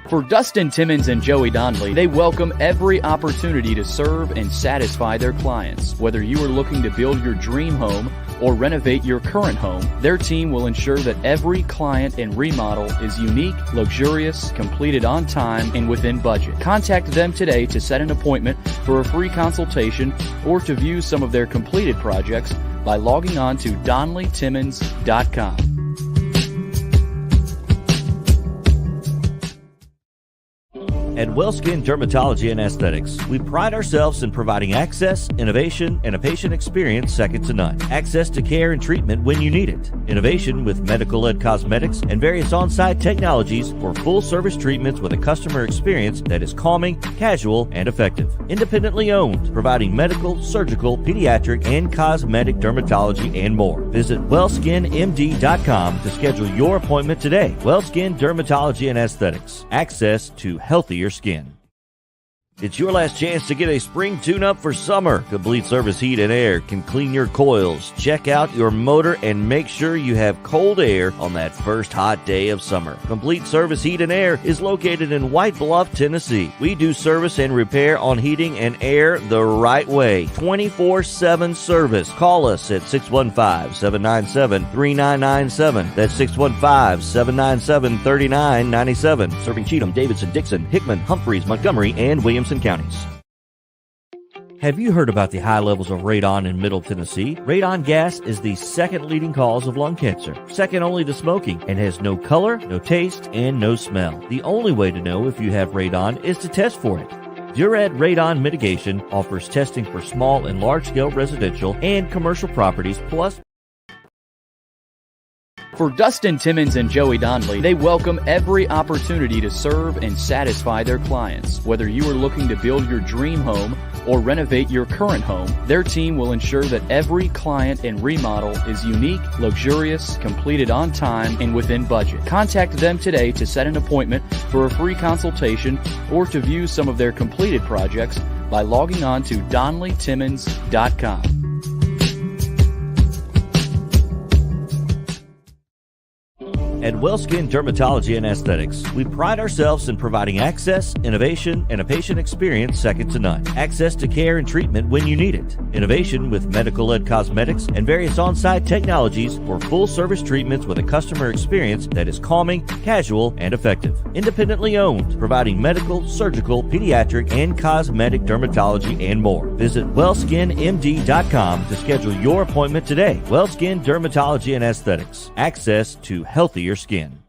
For Dustin Timmons and Joey Donnelly, they welcome every opportunity to serve and satisfy their clients. Whether you are looking to build your dream home or renovate your current home, their team will ensure that every client and remodel is unique, luxurious, completed on time, and within budget. Contact them today to set an appointment for a free consultation or to view some of their completed projects by logging on to DonnellyTimmons.com. At WellSkin Dermatology and Aesthetics, we pride ourselves in providing access, innovation, and a patient experience second to none. Access to care and treatment when you need it. Innovation with medical-led cosmetics and various on-site technologies for full-service treatments with a customer experience that is calming, casual, and effective. Independently owned, providing medical, surgical, pediatric, and cosmetic dermatology and more. Visit WellSkinMD.com to schedule your appointment today. WellSkin Dermatology and Aesthetics. Access to healthier skin. It's your last chance to get a spring tune-up for summer. Complete Service Heat and Air can clean your coils, check out your motor, and make sure you have cold air on that first hot day of summer. Complete Service Heat and Air is located in White Bluff, Tennessee. We do service and repair on heating and air the right way. 24/7 service. Call us at 615-797-3997. That's 615-797-3997. Serving Cheatham, Davidson, Dixon, Hickman, Humphreys, Montgomery, and Williamson counties. Have you heard about the high levels of radon in Middle Tennessee? Radon gas is the second leading cause of lung cancer, second only to smoking, and has no color, no taste, and no smell. The only way to know if you have radon is to test for it. Durad Radon Mitigation offers testing for small and large-scale residential and commercial properties, plus For Dustin Timmons and Joey Donnelly, they welcome every opportunity to serve and satisfy their clients. Whether you are looking to build your dream home or renovate your current home, their team will ensure that every client and remodel is unique, luxurious, completed on time, and within budget. Contact them today to set an appointment for a free consultation or to view some of their completed projects by logging on to DonleyTimmons.com. At WellSkin Dermatology and Aesthetics, we pride ourselves in providing access, innovation, and a patient experience second to none. Access to care and treatment when you need it. Innovation with medical-led cosmetics and various on-site technologies for full-service treatments with a customer experience that is calming, casual, and effective. Independently owned, providing medical, surgical, pediatric, and cosmetic dermatology and more. Visit WellSkinMD.com to schedule your appointment today. WellSkin Dermatology and Aesthetics. Access to healthier skin.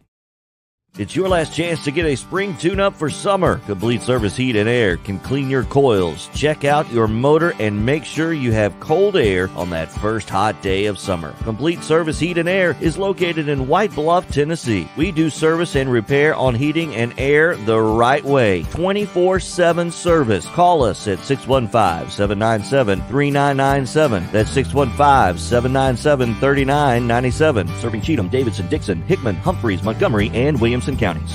It's your last chance to get a spring tune-up for summer. Complete Service Heat and Air can clean your coils, check out your motor, and make sure you have cold air on that first hot day of summer. Complete Service Heat and Air is located in White Bluff, Tennessee. We do service and repair on heating and air the right way. 24/7 service. Call us at 615-797-3997. That's 615-797-3997. Serving Cheatham, Davidson, Dixon, Hickman, Humphreys, Montgomery, and Williamson counties.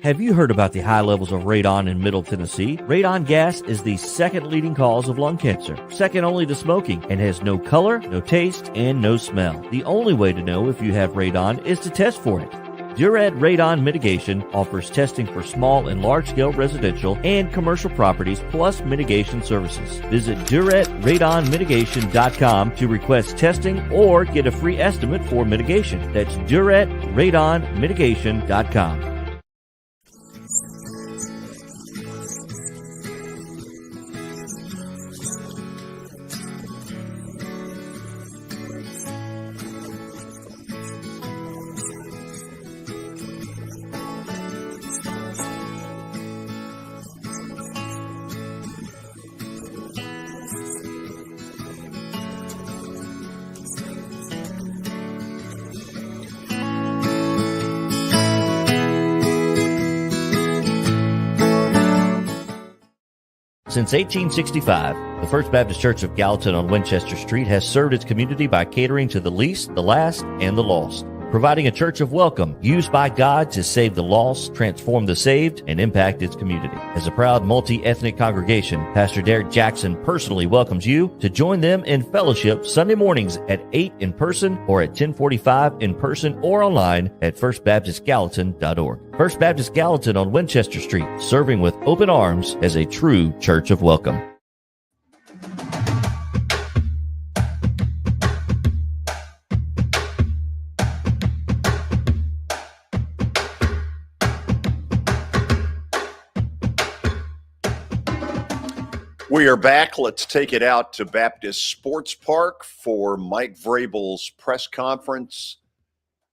Have you heard about the high levels of radon in Middle Tennessee? Radon gas is the second leading cause of lung cancer, second only to smoking, and has no color, no taste, and no smell. The only way to know if you have radon is to test for it. Duret Radon Mitigation offers testing for small and large-scale residential and commercial properties, plus mitigation services. Visit DuretRadonMitigation.com to request testing or get a free estimate for mitigation. That's DuretRadonMitigation.com. Since 1865, the First Baptist Church of Gallatin on Winchester Street has served its community by catering to the least, the last, and the lost, providing a church of welcome used by God to save the lost, transform the saved, and impact its community. As a proud multi-ethnic congregation, Pastor Derek Jackson personally welcomes you to join them in fellowship Sunday mornings at 8 in person or at 1045 in person or online at firstbaptistgallatin.org. First Baptist Gallatin on Winchester Street, serving with open arms as a true church of welcome. We are back. Let's take it out to Baptist Sports Park for Mike Vrabel's press conference.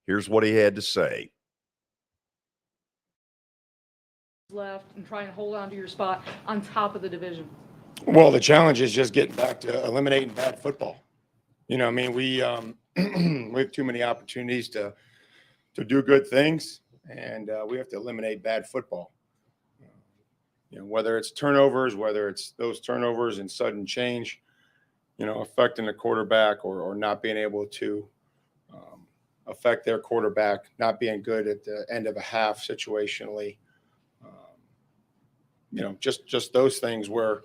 Here's what he had to say. Left and trying to hold on to your spot on top of the division. Well, the challenge is just getting back to eliminating bad football. You know, I mean, we have too many opportunities to do good things, and we have to eliminate bad football. You know, whether it's turnovers, whether it's those turnovers and sudden change, you know, affecting the quarterback or not being able to affect their quarterback, not being good at the end of a half situationally. You know, just those things where,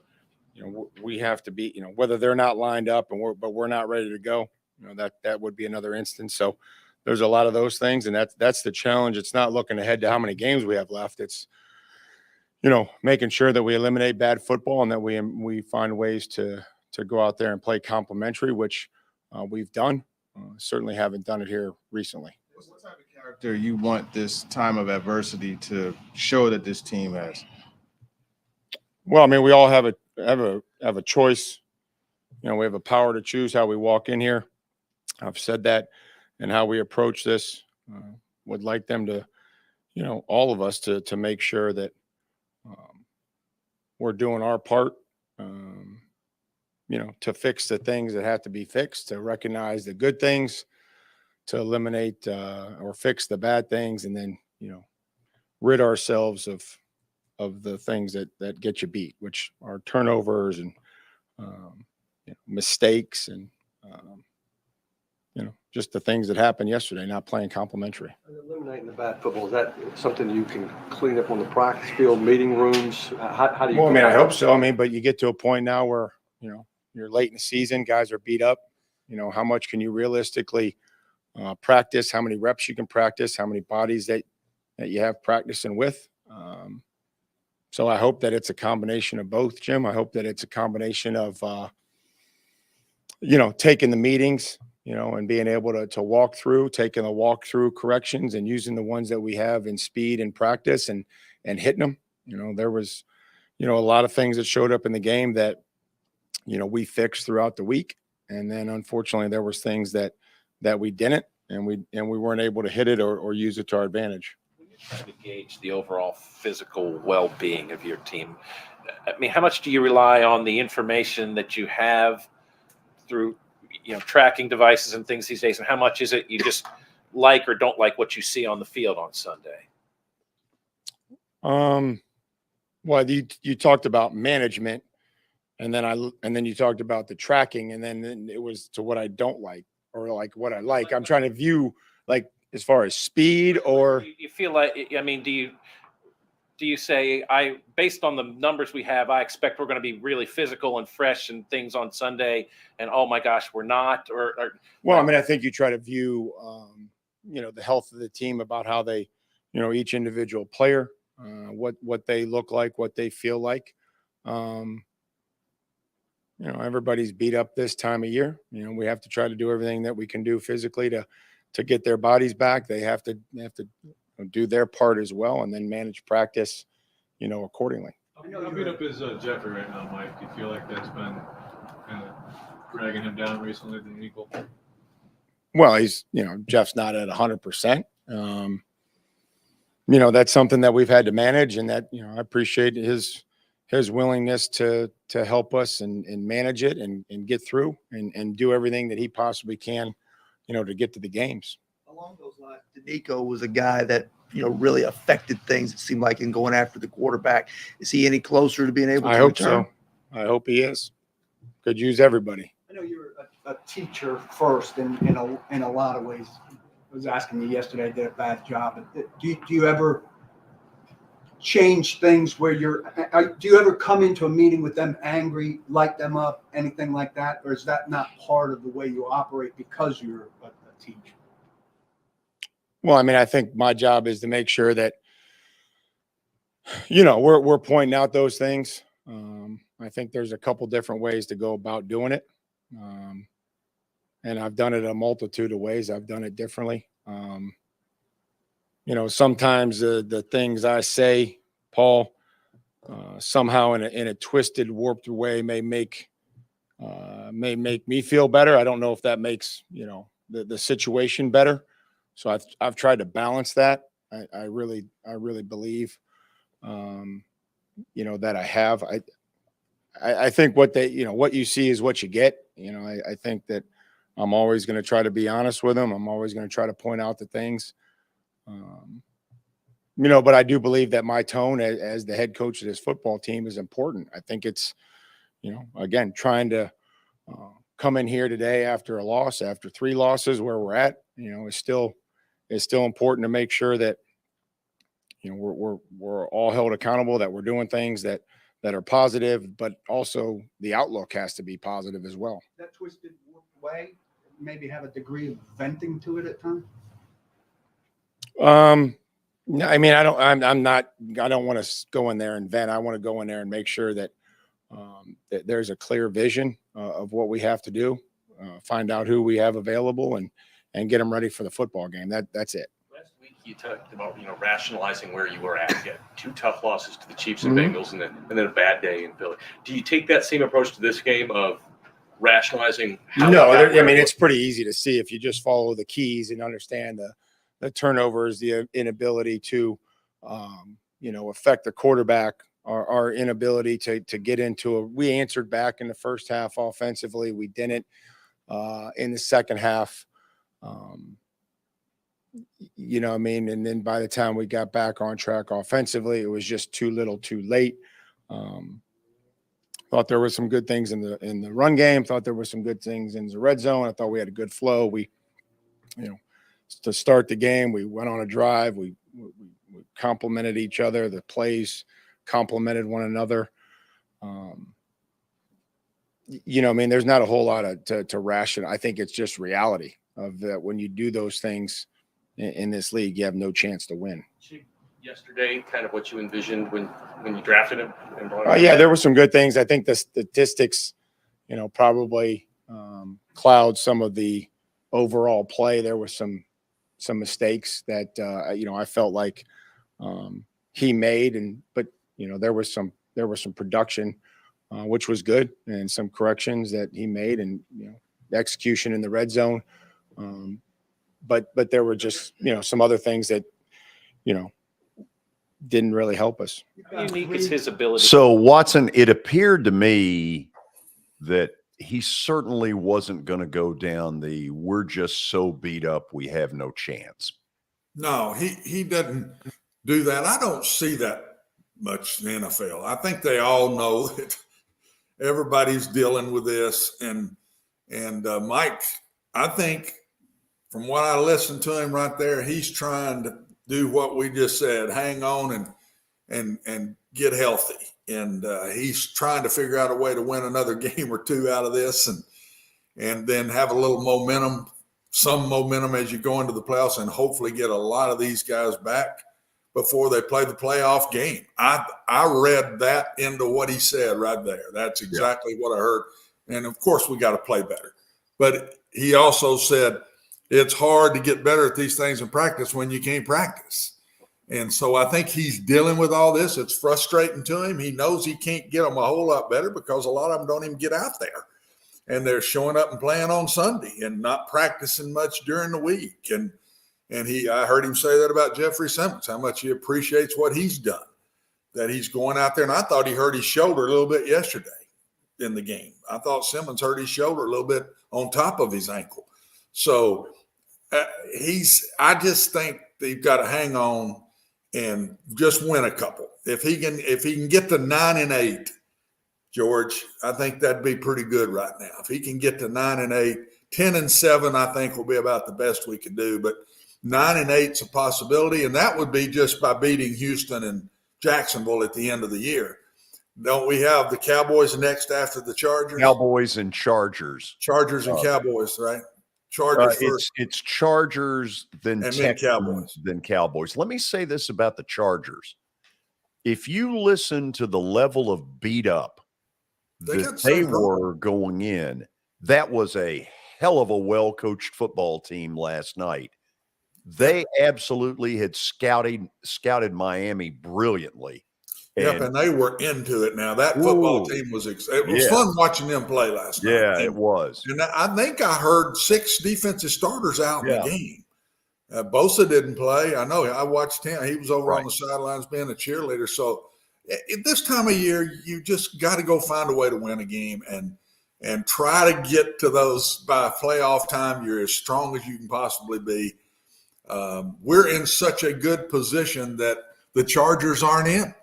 you know, we have to be, you know, whether they're not lined up and we're not ready to go, you know, that would be another instance. So there's a lot of those things, and that's the challenge. It's not looking ahead to how many games we have left. It's, you know, making sure that we eliminate bad football and that we find ways to go out there and play complementary, which we've done. Certainly haven't done it here recently. What type of character you want this time of adversity to show that this team has? Well, I mean, we all have a choice. You know, we have a power to choose how we walk in here. I've said that, and how we approach this. Would like them to, you know, all of us to make sure that we're doing our part. You know, to fix the things that have to be fixed, to recognize the good things, to eliminate or fix the bad things, and then, you know, rid ourselves of the things that get you beat, which are turnovers and you know, mistakes and you just the things that happened yesterday, not playing complimentary. Eliminating the bad football, is that something you can clean up on the practice field, meeting rooms? How do you? Well, I mean, I hope so. I mean, but you get to a point now where, you're late in the season, guys are beat up. How much can you realistically practice, how many reps you can practice, how many bodies that you have practicing with. So I hope that it's a combination of both, Jim. I hope that it's a combination of, taking the meetings, and being able to walk through, taking the walk through corrections and using the ones that we have in speed and practice and hitting them. There was, a lot of things that showed up in the game that, we fixed throughout the week. And then unfortunately there was things that we didn't, and we weren't able to hit it or use it to our advantage. Trying to gauge the overall physical well-being of your team. I mean, how much do you rely on the information that you have through, tracking devices and things these days, and how much is it you just like or don't like what you see on the field on Sunday? Well, you talked about management, and then you talked about the tracking, and then it was to what I don't like or like what I like. I'm trying to view like as far as speed or you feel like, I mean, do you say, based on the numbers we have, I expect we're going to be really physical and fresh and things on Sunday, and oh my gosh, we're not? Or well, I mean, I think you try to view, the health of the team, about how they, each individual player, what they look like, what they feel like. Everybody's beat up this time of year. We have to try to do everything that we can do physically to get their bodies back. They have to do their part as well, and then manage practice, accordingly. How beat up is Jeffrey right now, Mike? Do you feel like that's been kind of dragging him down recently, the equal? Well, he's, Jeff's not at 100%. That's something that we've had to manage, and that, I appreciate his willingness to help us and manage it and get through and do everything that he possibly can, to get to the games. Along those lines, Danico was a guy that, really affected things, it seemed like, in going after the quarterback. Is he any closer to being able to I hope return? so. I hope he is. Could use everybody. I know you're a teacher first in a lot of ways. I was asking you yesterday, I did a bad job. Do you ever change things where do you ever come into a meeting with them angry, light them up, anything like that? Or is that not part of the way you operate because you're a teacher? Well, I mean, I think my job is to make sure that, we're pointing out those things. I think there's a couple different ways to go about doing it. And I've done it a multitude of ways. I've done it differently. Sometimes the things I say, Paul, somehow in a twisted, warped way may make me feel better. I don't know if that makes, the situation better. So I've tried to balance that. I really believe, that I have. I think what you see is what you get. I think that I'm always going to try to be honest with them. I'm always going to try to point out the things. But I do believe that my tone as the head coach of this football team is important. I think it's, again, trying to come in here today after a loss, after 3 losses where we're at, is still important to make sure that, we're all held accountable, that we're doing things that are positive, but also the outlook has to be positive as well. That twisted way, maybe have a degree of venting to it at times? I mean, I don't want to go in there and vent. I want to go in there and make sure that, that there's a clear vision of what we have to do, find out who we have available and get them ready for the football game. That's it. Last week you talked about, rationalizing where you were at. You had 2 tough losses to the Chiefs and Bengals and then a bad day in Philly. Do you take that same approach to this game of rationalizing? It's pretty easy to see if you just follow the keys and understand the turnovers, the inability to, affect the quarterback, our inability to get into we answered back in the first half offensively. We didn't in the second half. And then by the time we got back on track offensively, it was just too little too late. Thought there were some good things in the run game. Thought there were some good things in the red zone. I thought we had a good flow. We to start the game. We went on a drive. We complimented each other. The plays complemented one another. There's not a whole lot to ration. I think it's just reality of that. When you do those things in this league, you have no chance to win. Yesterday, kind of what you envisioned when you drafted him? There were some good things. I think the statistics, probably cloud some of the overall play. There were some mistakes that I felt like he made, but there was some production, which was good, and some corrections that he made, and execution in the red zone. But there were just some other things that didn't really help us. How unique is his ability? So, Watson, it appeared to me that he certainly wasn't going to go down the we're just so beat up we have no chance. No, he doesn't do that. I don't see that much in the NFL. I think they all know that everybody's dealing with this. And Mike, I think from what I listened to him right there, he's trying to do what we just said, hang on and get healthy. And he's trying to figure out a way to win another game or two out of this and then have a little momentum, some momentum as you go into the playoffs, and hopefully get a lot of these guys back before they play the playoff game. I read that into what he said right there. That's exactly what I heard. And of course we got to play better. But he also said it's hard to get better at these things in practice when you can't practice. And so I think he's dealing with all this. It's frustrating to him. He knows he can't get them a whole lot better because a lot of them don't even get out there. And they're showing up and playing on Sunday and not practicing much during the week. And I heard him say that about Jeffrey Simmons, how much he appreciates what he's done, that he's going out there. And I thought he hurt his shoulder a little bit yesterday in the game. I thought Simmons hurt his shoulder a little bit on top of his ankle. So I just think they've got to hang on and just win a couple. If he can get to 9-8, George, I think that'd be pretty good right now. If he can get to 9-8, 10-7, I think will be about the best we can do. But 9-8 is a possibility, and that would be just by beating Houston and Jacksonville at the end of the year. Don't we have the Cowboys next after the Chargers? Cowboys and Chargers. Chargers and Cowboys, right? Chargers first. It's Chargers, then Texans, Cowboys. then Cowboys. Let me say this about the Chargers. If you listen to the level of beat up that they were going in, that was a hell of a well-coached football team last night. They absolutely had scouted Miami brilliantly. Yep, and they were into it now. That football team was fun watching them play last night. Yeah, it was. And I think I heard 6 defensive starters out in the game. Bosa didn't play. I know. I watched him. He was over on the sidelines being a cheerleader. So at this time of year, you just got to go find a way to win a game and try to get to those by playoff time. You're as strong as you can possibly be. We're in such a good position that the Chargers aren't in.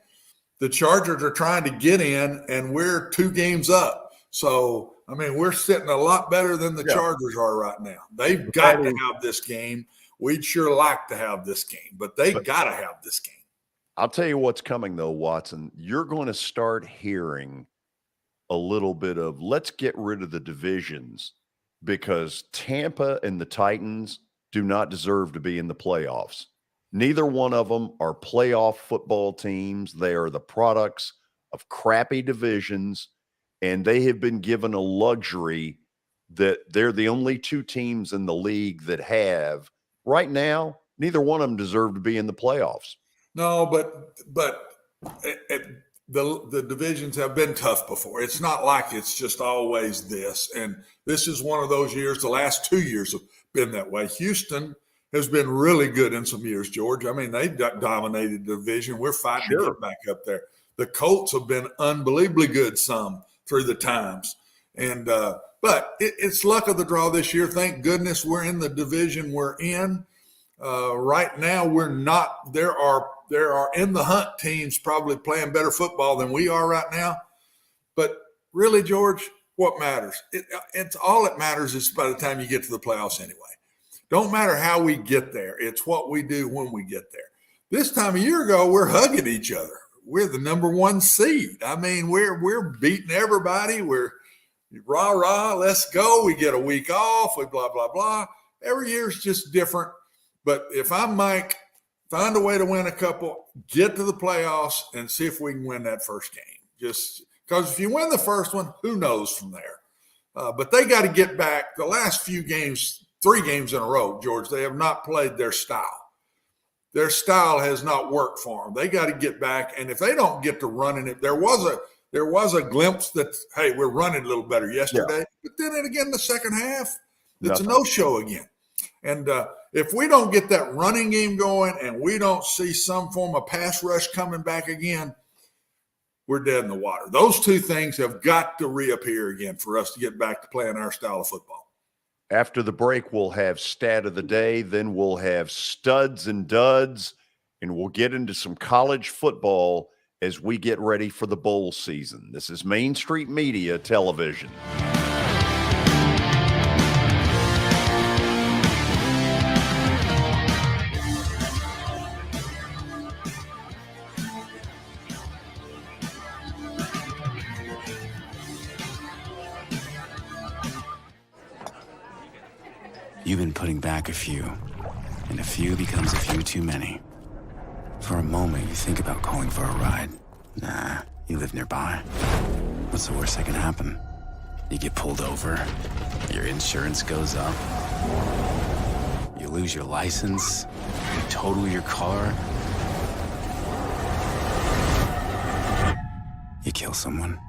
The Chargers are trying to get in, and we're 2 games up. So, I mean, we're sitting a lot better than the Chargers are right now. They've got to have this game. We'd sure like to have this game, but they got to have this game. I'll tell you what's coming, though, Watson. You're going to start hearing a little bit of let's get rid of the divisions because Tampa and the Titans do not deserve to be in the playoffs. Neither one of them are playoff football teams. They are the products of crappy divisions, and they have been given a luxury that they're the only 2 teams in the league that have. Right now, neither one of them deserve to be in the playoffs. No, but the divisions have been tough before. It's not like it's just always this. And this is one of those years. The last 2 years have been that way. Houston has been really good in some years, George. I mean, they've dominated the division. We're fighting to get back up there. The Colts have been unbelievably good some through the times. And but it's luck of the draw this year. Thank goodness we're in the division we're in. Right now, we're not. There are in the hunt teams probably playing better football than we are right now. But really, George, what matters? It's all that matters is by the time you get to the playoffs anyway. Don't matter how we get there. It's what we do when we get there. This time a year ago, we're hugging each other. We're the number one seed. I mean, we're beating everybody. We're rah, rah, let's go. We get a week off. We blah, blah, blah. Every year is just different. But if I'm Mike, find a way to win a couple, get to the playoffs, and see if we can win that first game. Just because if you win the first one, who knows from there? But they got to get back. The last few games, 3 games in a row, George, they have not played their style. Their style has not worked for them. They got to get back. And if they don't get to running it, there was a glimpse that, hey, we're running a little better yesterday. Yeah. But then again, the second half, it's a no-show again. And if we don't get that running game going and we don't see some form of pass rush coming back again, we're dead in the water. Those 2 things have got to reappear again for us to get back to playing our style of football. After the break, we'll have stat of the day. Then we'll have studs and duds, and we'll get into some college football as we get ready for the bowl season. This is Main Street Media Television. You've been putting back a few, and a few becomes a few too many. For a moment, you think about calling for a ride. Nah, you live nearby. What's the worst that can happen? You get pulled over, your insurance goes up, you lose your license, you total your car, you kill someone.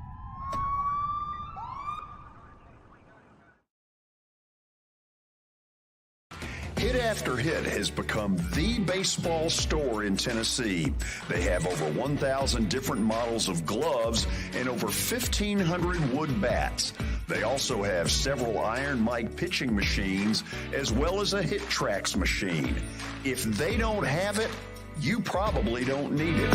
Hit After Hit has become the baseball store in Tennessee. They have over 1,000 different models of gloves and over 1,500 wood bats. They also have several Iron Mike pitching machines as well as a Hit Tracks machine. If they don't have it, you probably don't need it.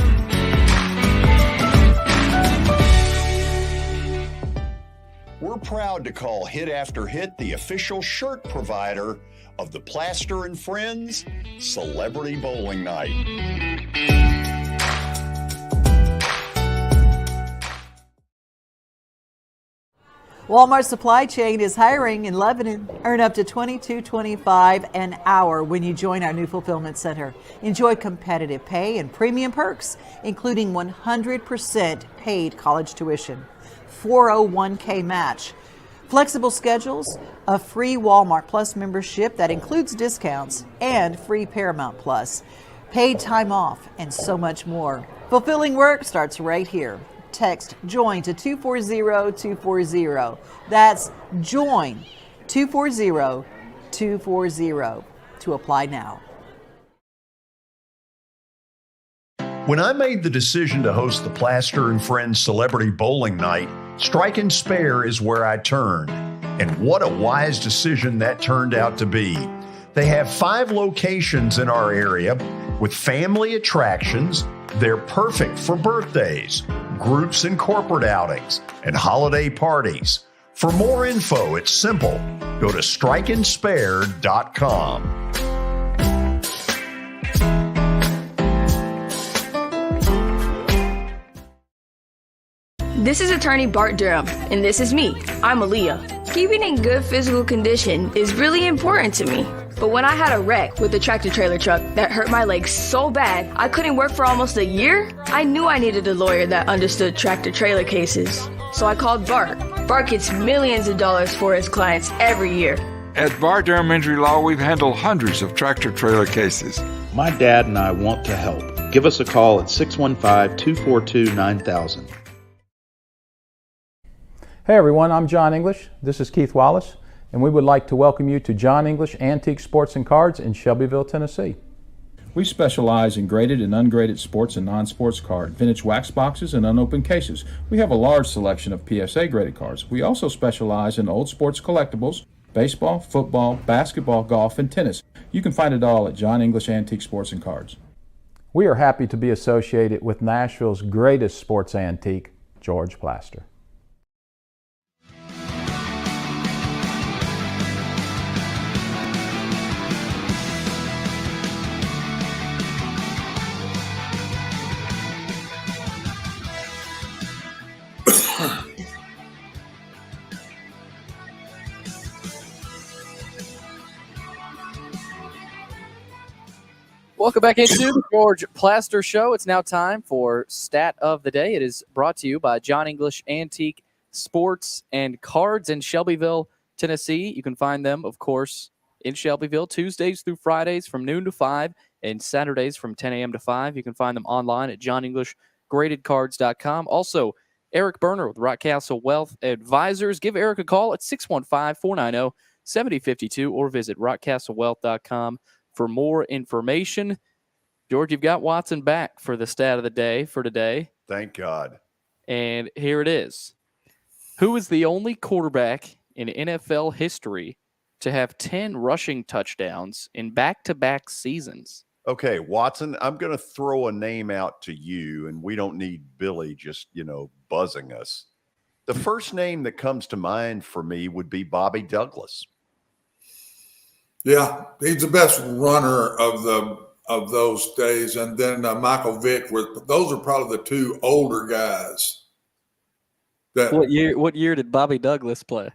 We're proud to call Hit After Hit the official shirt provider of the Plaster and Friends Celebrity Bowling Night. Walmart Supply Chain is hiring in Lebanon. Earn up to $22.25 an hour when you join our new fulfillment center. Enjoy competitive pay and premium perks, including 100% paid college tuition, 401k match, flexible schedules, a free Walmart Plus membership that includes discounts, and free Paramount Plus, paid time off, and so much more. Fulfilling work starts right here. Text JOIN to 240-240. That's JOIN 240-240 to apply now. When I made the decision to host the Plaster and Friends Celebrity Bowling Night, Strike and Spare is where I turned. And what a wise decision that turned out to be. They have 5 locations in our area with family attractions. They're perfect for birthdays, groups and corporate outings, and holiday parties. For more info, it's simple. Go to strikeandspare.com. This is attorney Bart Durham, and this is me. I'm Aaliyah. Keeping in good physical condition is really important to me. But when I had a wreck with a tractor-trailer truck that hurt my legs so bad I couldn't work for almost a year, I knew I needed a lawyer that understood tractor-trailer cases. So I called Bart. Bart gets millions of dollars for his clients every year. At Bart Durham Injury Law, we've handled hundreds of tractor-trailer cases. My dad and I want to help. Give us a call at 615-242-9000. Hey everyone, I'm John English. This is Keith Wallace, and we would like to welcome you to John English Antique Sports and Cards in Shelbyville, Tennessee. We specialize in graded and ungraded sports and non-sports cards, vintage wax boxes, and unopened cases. We have a large selection of PSA graded cards. We also specialize in old sports collectibles, baseball, football, basketball, golf, and tennis. You can find it all at John English Antique Sports and Cards. We are happy to be associated with Nashville's greatest sports antique, George Plaster. Welcome back into the George Plaster Show. It's now time for Stat of the Day. It is brought to you by John English Antique Sports and Cards in Shelbyville, Tennessee. You can find them, of course, in Shelbyville Tuesdays through Fridays from noon to 5 and Saturdays from 10 a.m. to 5. You can find them online at johnenglishgradedcards.com. Also, Eric Berner with Rockcastle Wealth Advisors. Give Eric a call at 615-490-7052 or visit rockcastlewealth.com for more information. George, you've got Watson back for the stat of the day for today. Thank God. And here it is. Who is the only quarterback in NFL history to have 10 rushing touchdowns in back-to-back seasons? Okay, Watson, I'm going to throw a name out to you, and we don't need Billy just, buzzing us. The first name that comes to mind for me would be Bobby Douglas. Yeah, he's the best runner of those days, and then Michael Vick. Those are probably the two older guys. What year did Bobby Douglas play?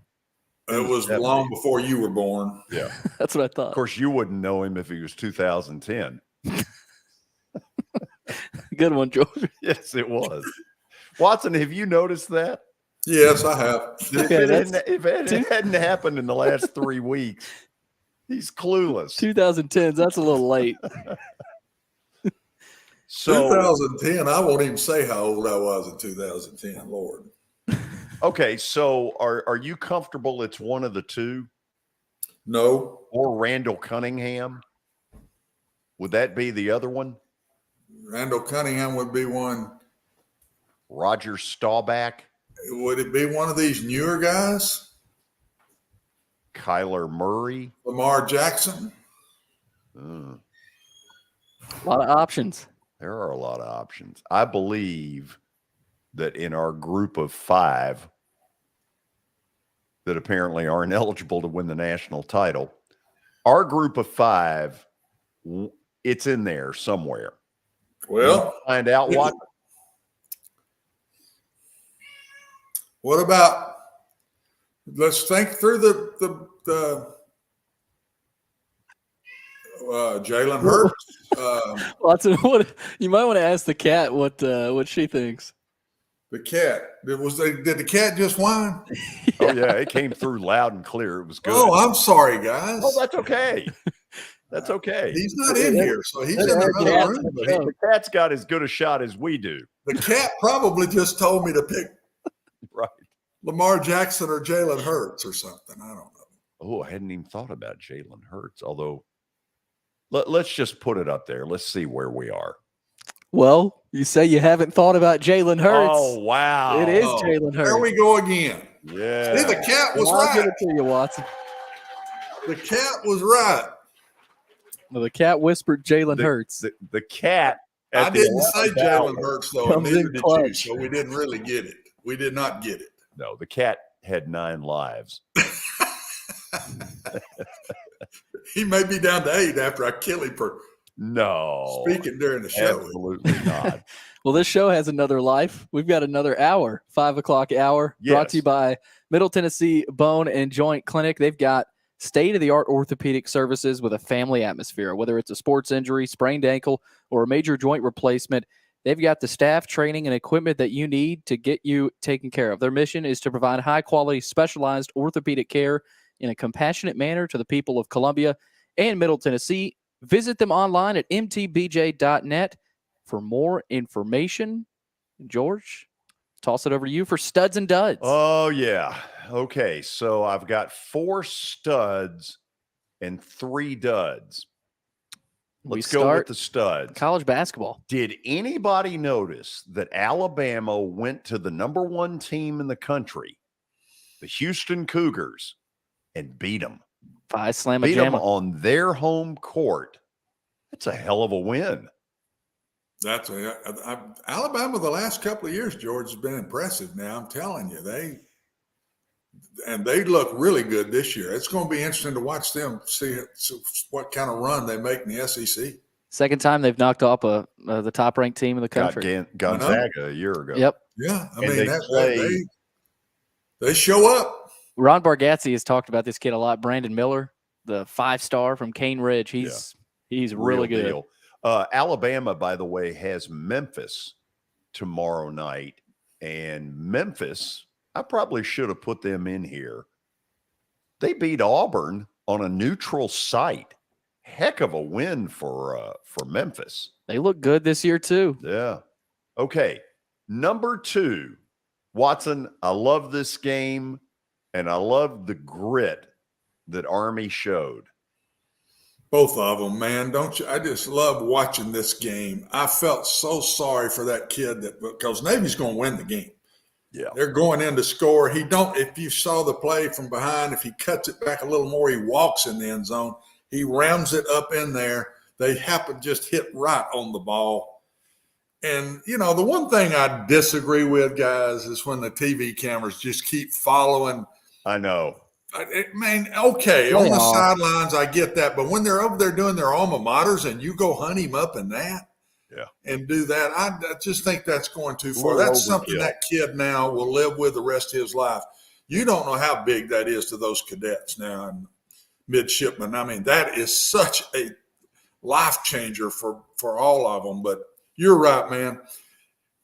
It was long before you were born. Yeah, that's what I thought. Of course, you wouldn't know him if he was 2010. Good one, George. Yes, it was. Watson, have you noticed that? Yes, I have. If it hadn't happened in the last 3 weeks, he's clueless. 2010s, that's a little late. So 2010, I won't even say how old I was in 2010, Lord. Okay, so are you comfortable it's one of the two? No. Or Randall Cunningham? Would that be the other one? Randall Cunningham would be one. Roger Staubach? Would it be one of these newer guys? Kyler Murray? Lamar Jackson? A lot of options. There are a lot of options. I believe that in our group of 5 that apparently aren't eligible to win the national title, our group of 5, it's in there somewhere. Well, find out what. What about? Let's think through the Jalen Hurts. Watson, what you might want to ask the cat what she thinks. The cat. Did the cat just whine? Oh yeah, it came through loud and clear. It was good. Oh, I'm sorry, guys. Oh, that's okay. That's okay. He's not in here, so he's in another room. The cat's got as good a shot as we do. The cat probably just told me to pick right Lamar Jackson or Jalen Hurts or something. I don't know. Oh, I hadn't even thought about Jalen Hurts. Although, let's just put it up there. Let's see where we are. Well, you say you haven't thought about Jalen Hurts. Oh, wow. It is Jalen Hurts. There we go again. Yeah. See, the cat was I'll right. give it to you, Watson. The cat was right. Well, the cat whispered Jalen Hurts. The cat. I didn't say Jalen Hurts, though. Comes Neither in did clutch. you, so we didn't really get it. We did not get it. No, the cat had 9 lives. He may be down to 8 after I kill him for speaking during the show. Absolutely not. Well, this show has another life. We've got another hour, 5 o'clock hour, brought to you by Middle Tennessee Bone and Joint Clinic. They've got state-of-the-art orthopedic services with a family atmosphere. Whether it's a sports injury, sprained ankle, or a major joint replacement, they've got the staff, training, and equipment that you need to get you taken care of. Their mission is to provide high-quality, specialized orthopedic care in a compassionate manner to the people of Columbia and Middle Tennessee. Visit them online at mtbj.net for more information. George, toss it over to you for studs and duds. Oh, yeah. Okay, so I've got 4 studs and 3 duds. Let's go with the studs. College basketball. Did anybody notice that Alabama went to the number 1 team in the country, the Houston Cougars, and beat them? Beat them on their home court. That's a hell of a win. That's Alabama. The last couple of years, George, has been impressive. Now I'm telling you, they look really good this year. It's going to be interesting to watch them, see what kind of run they make in the SEC. Second time they've knocked off the top-ranked team in the country. Gonzaga a year ago. Yep. Yeah, I And mean they show up. Ron Bargatze has talked about this kid a lot. Brandon Miller, the 5-star from Cane Ridge. He's really good. Deal. Alabama, by the way, has Memphis tomorrow night. And Memphis, I probably should have put them in here. They beat Auburn on a neutral site. Heck of a win for Memphis. They look good this year too. Yeah. Okay. Number 2, Watson, I love this game, and I love the grit that Army showed. Both of them, man. Don't you? I just love watching this game. I felt so sorry for that kid because Navy's going to win the game. Yeah. They're going in to score. If you saw the play from behind, if he cuts it back a little more, he walks in the end zone. He rams it up in there. They happen just hit right on the ball. And, the one thing I disagree with, guys, is when the TV cameras just keep following. I know. Okay, on the sidelines, I get that. But when they're over there doing their alma maters and you go hunt him up in that and do that, I just think that's going too far. That's something that kid now will live with the rest of his life. You don't know how big that is to those cadets now and midshipmen. I mean, that is such a life changer for all of them. But you're right, man.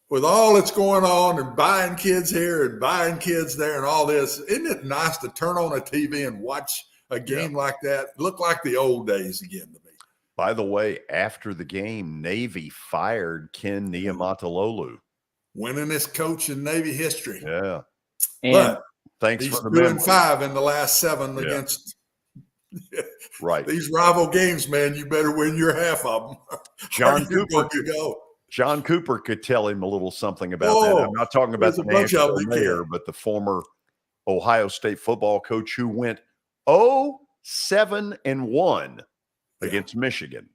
With all that's going on and buying kids here and buying kids there and all this, isn't it nice to turn on a TV and watch a game like that? Look like the old days again to me. By the way, after the game, Navy fired Ken Niumatalolu. Winningest coach in Navy history. Yeah. But thanks he's for the 2-5 in the last 7 against right. These rival games, man. You better win your half of them. John Cooper could tell him a little something about that. I'm not talking about the national mayor, but the former Ohio State football coach who went 0-7-1 against Michigan.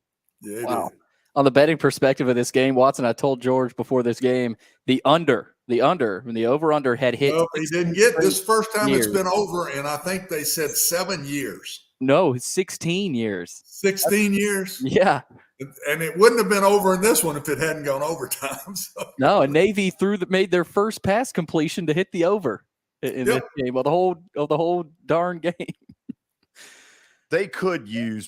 Yeah, wow. On the betting perspective of this game, Watson, I told George before this game, the over-under had hit. Well, he didn't get this first time it's been over, and I think they said 7 years. No, 16 years. 16 years? Yeah. And it wouldn't have been over in this one if it hadn't gone overtime. So. No, and Navy made their first pass completion to hit the over in this game of the whole darn game.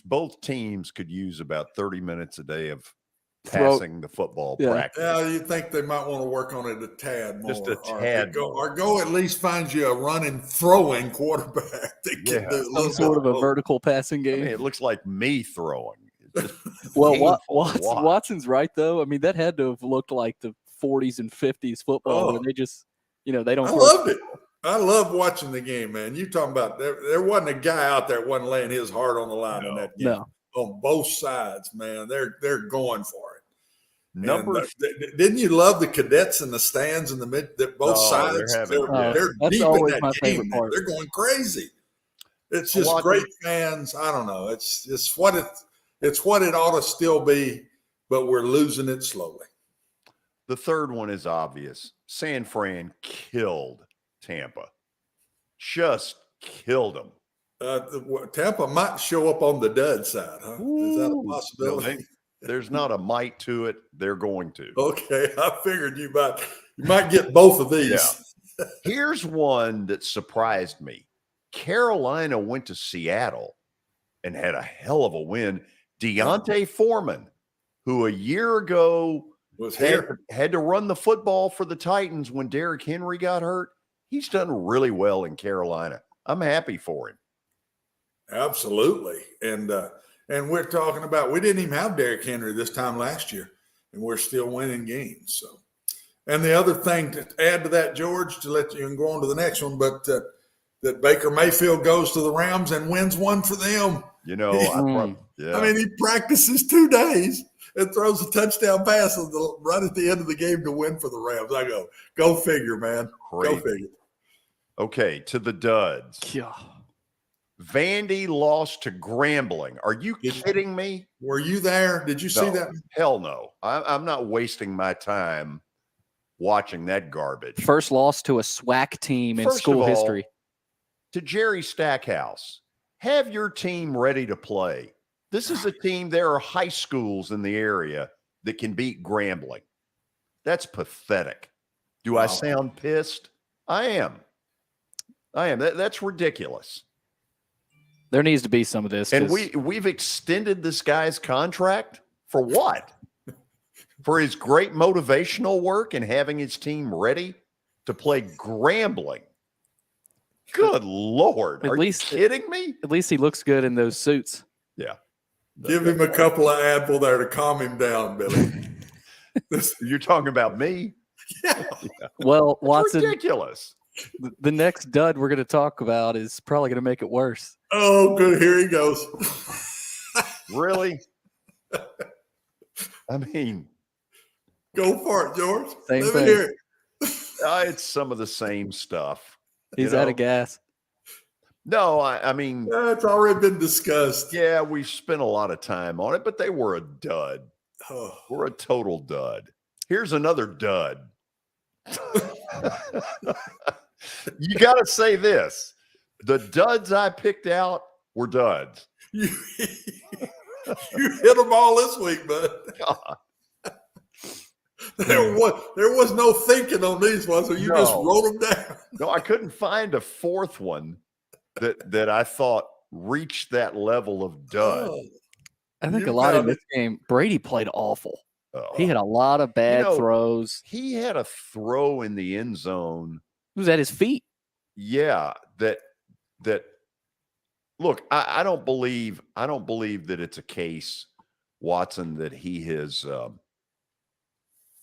Both teams could use about 30 minutes a day of passing the football practice. Yeah, you think they might want to work on it a tad more. Just a tad or go at least find you a running, throwing quarterback that can do some sort of a vertical passing game. I mean, it looks like me throwing. Well, Watson's right, though. I mean, that had to have looked like the 40s and 50s football where they just, they don't. I loved it. I love watching the game, man. You talking about there wasn't a guy out there wasn't laying his heart on the line in that game. No. On both sides, man. They're going for it. Didn't you love the cadets in the stands in the both sides? They're deep in that game. They're going crazy. It's just great fans. I don't know. It's what it ought to still be, but we're losing it slowly. The third one is obvious. San Fran killed Tampa. Just killed them. Tampa might show up on the dud side, huh? Is that a possibility? There's not a might to it. They're going to. Okay, I figured you might get both of these. Yeah. Here's one that surprised me. Carolina went to Seattle and had a hell of a win. Deontay Foreman, who a year ago had to run the football for the Titans when Derrick Henry got hurt, he's done really well in Carolina. I'm happy for him. Absolutely. And we're talking about, we didn't even have Derrick Henry this time last year, and we're still winning games. So, and the other thing to add to that, George, to let you go on to the next one, but that Baker Mayfield goes to the Rams and wins one for them. You know, I mean, he practices 2 days and throws a touchdown pass right at the end of the game to win for the Rams. I go figure, man. Crazy. Go figure. Okay, to the duds. Yeah. Vandy lost to Grambling. Are you kidding me? Were you there? Did you see that? Hell no. I'm not wasting my time watching that garbage. First loss to a SWAC team in school history. To Jerry Stackhouse, have your team ready to play. This is a team, there are high schools in the area that can beat Grambling. That's pathetic. Do I sound pissed? I am. That's ridiculous. There needs to be some of this. And we've extended this guy's contract For what? For his great motivational work and having his team ready to play Grambling. Good Lord. Are you kidding me? At least he looks good in those suits. Yeah. Give him a couple of Advil there to calm him down, Billy. You're talking about me? Yeah. Well, It's Watson, ridiculous. the next dud we're going to talk about is probably going to make it worse. Oh, good. Here he goes. Really? I mean, go for it, George. Same Let thing. me hear it. It's some of the same stuff. He's out of gas. No, I mean, it's already been discussed. Yeah, we spent a lot of time on it, but they were a dud. Oh. We're a total dud. Here's another dud. You got to say this. The duds I picked out were duds. You hit them all this week, bud. God. There was no thinking on these ones, so you just wrote them down. No, I couldn't find a fourth one that I thought reached that level of dud. I think a lot in this game, Brady played awful. He had a lot of bad throws. He had a throw in the end zone. It was at his feet. Yeah, that look, I don't believe that it's a case, Watson, that he has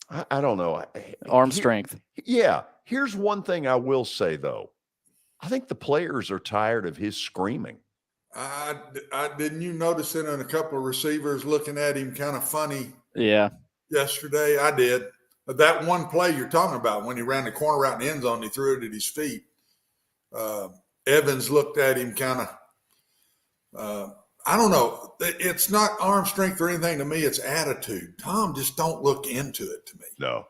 I don't know. Arm strength. Yeah. Here's one thing I will say, though. I think the players are tired of his screaming. Didn't you notice it in a couple of receivers looking at him kind of funny? Yeah. Yesterday, I did. That one play you're talking about, when he ran the corner out in the end zone, he threw it at his feet. Evans looked at him kind of, I don't know. It's not arm strength or anything to me. It's attitude. Tom just don't look into it to me. No.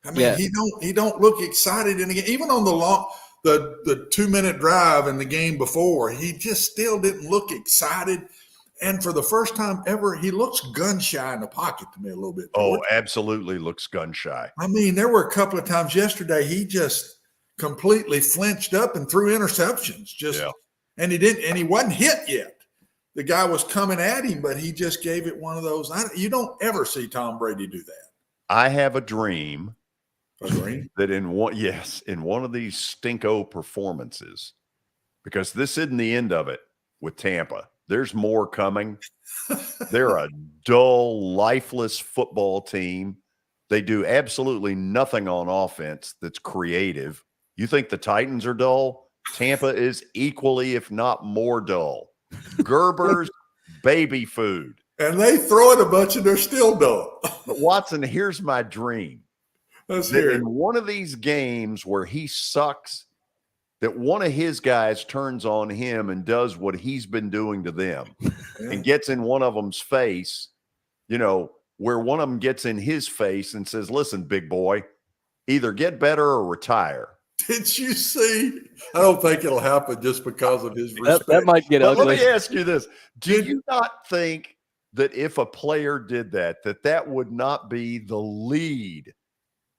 I mean, he don't look excited in the game. Even on the 2-minute drive in the game before, he just still didn't look excited. And for the first time ever, he looks gun shy in the pocket to me a little bit. Oh, absolutely looks gun shy. I mean, there were a couple of times yesterday he just completely flinched up and threw interceptions. And he wasn't hit yet. The guy was coming at him, but he just gave it one of those. You don't ever see Tom Brady do that. I have a dream. That in one of these stinko performances, because this isn't the end of it with Tampa. There's more coming. They're a dull, lifeless football team. They do absolutely nothing on offense that's creative. You think the Titans are dull? Tampa is equally, if not more dull. Gerber's baby food. And they throw it a bunch and they're still dull. But Watson, here's my dream. Let's hear it. In one of these games where he sucks, that one of his guys turns on him and does what he's been doing to them and gets in one of them's face, where one of them gets in his face and says, listen, big boy, either get better or retire. Did you see? I don't think it'll happen just because of his respect. That might get ugly. Let me ask you this. Do you not think that if a player did that would not be the lead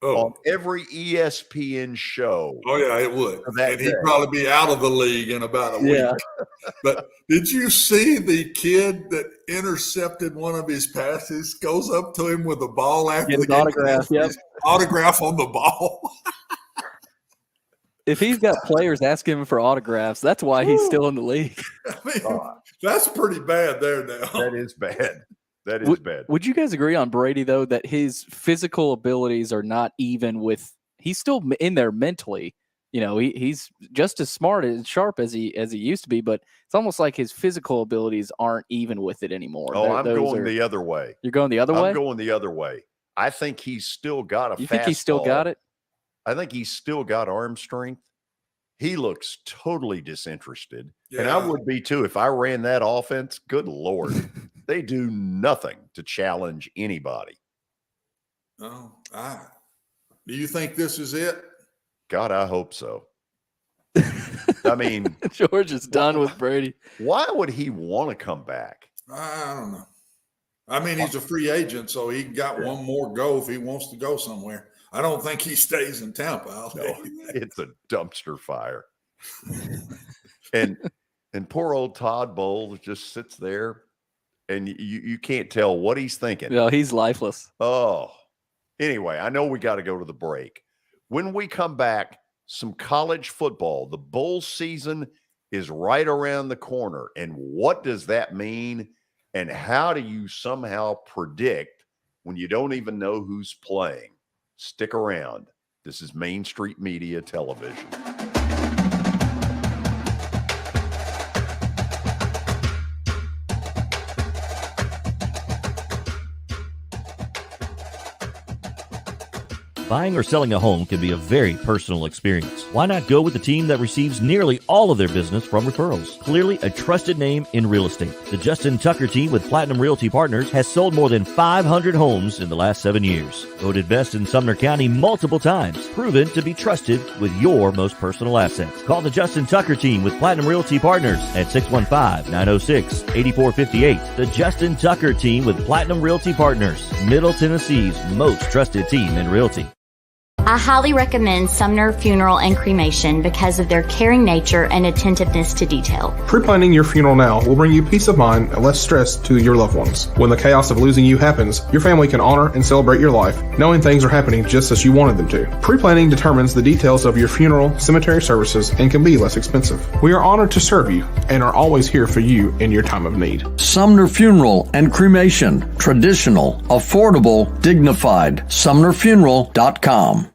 on every ESPN show? Oh, yeah, it would. And he'd probably be out of the league in about a week. But did you see the kid that intercepted one of his passes, goes up to him with a ball after the game? Autograph on the ball. If he's got players asking him for autographs, that's why he's still in the league. I mean, that's pretty bad there now. That is bad. That is bad. Would you guys agree on Brady, though, that his physical abilities are not even with – he's still in there mentally. He's just as smart and sharp as he used to be, but it's almost like his physical abilities aren't even with it anymore. Oh, I'm going the other way. You're going the other way? I'm going the other way. I think he's still got a You think he's still got it? I think he's still got arm strength. He looks totally disinterested. And I would be too. If I ran that offense, good Lord, they do nothing to challenge anybody. Oh, do you think this is it? God, I hope so. I mean, George is done with Brady. Why would he want to come back? I don't know. I mean, he's a free agent, so he got one more go if he wants to go somewhere. I don't think he stays in Tampa. It's a dumpster fire. and poor old Todd Bowles just sits there and you can't tell what he's thinking. No, he's lifeless. Oh, anyway, I know we got to go to the break. When we come back, some college football. The bowl season is right around the corner. And what does that mean? And how do you somehow predict when you don't even know who's playing? Stick around. This is Main Street Media Television. Buying or selling a home can be a very personal experience. Why not go with the team that receives nearly all of their business from referrals? Clearly a trusted name in real estate. The Justin Tucker team with Platinum Realty Partners has sold more than 500 homes in the last 7 years. Voted best in Sumner County multiple times. Proven to be trusted with your most personal assets. Call the Justin Tucker team with Platinum Realty Partners at 615-906-8458. The Justin Tucker team with Platinum Realty Partners, Middle Tennessee's most trusted team in realty. I highly recommend Sumner Funeral and Cremation because of their caring nature and attentiveness to detail. Pre-planning your funeral now will bring you peace of mind and less stress to your loved ones. When the chaos of losing you happens, your family can honor and celebrate your life, knowing things are happening just as you wanted them to. Pre-planning determines the details of your funeral, cemetery services, and can be less expensive. We are honored to serve you and are always here for you in your time of need. Sumner Funeral and Cremation. Traditional, affordable, dignified. SumnerFuneral.com.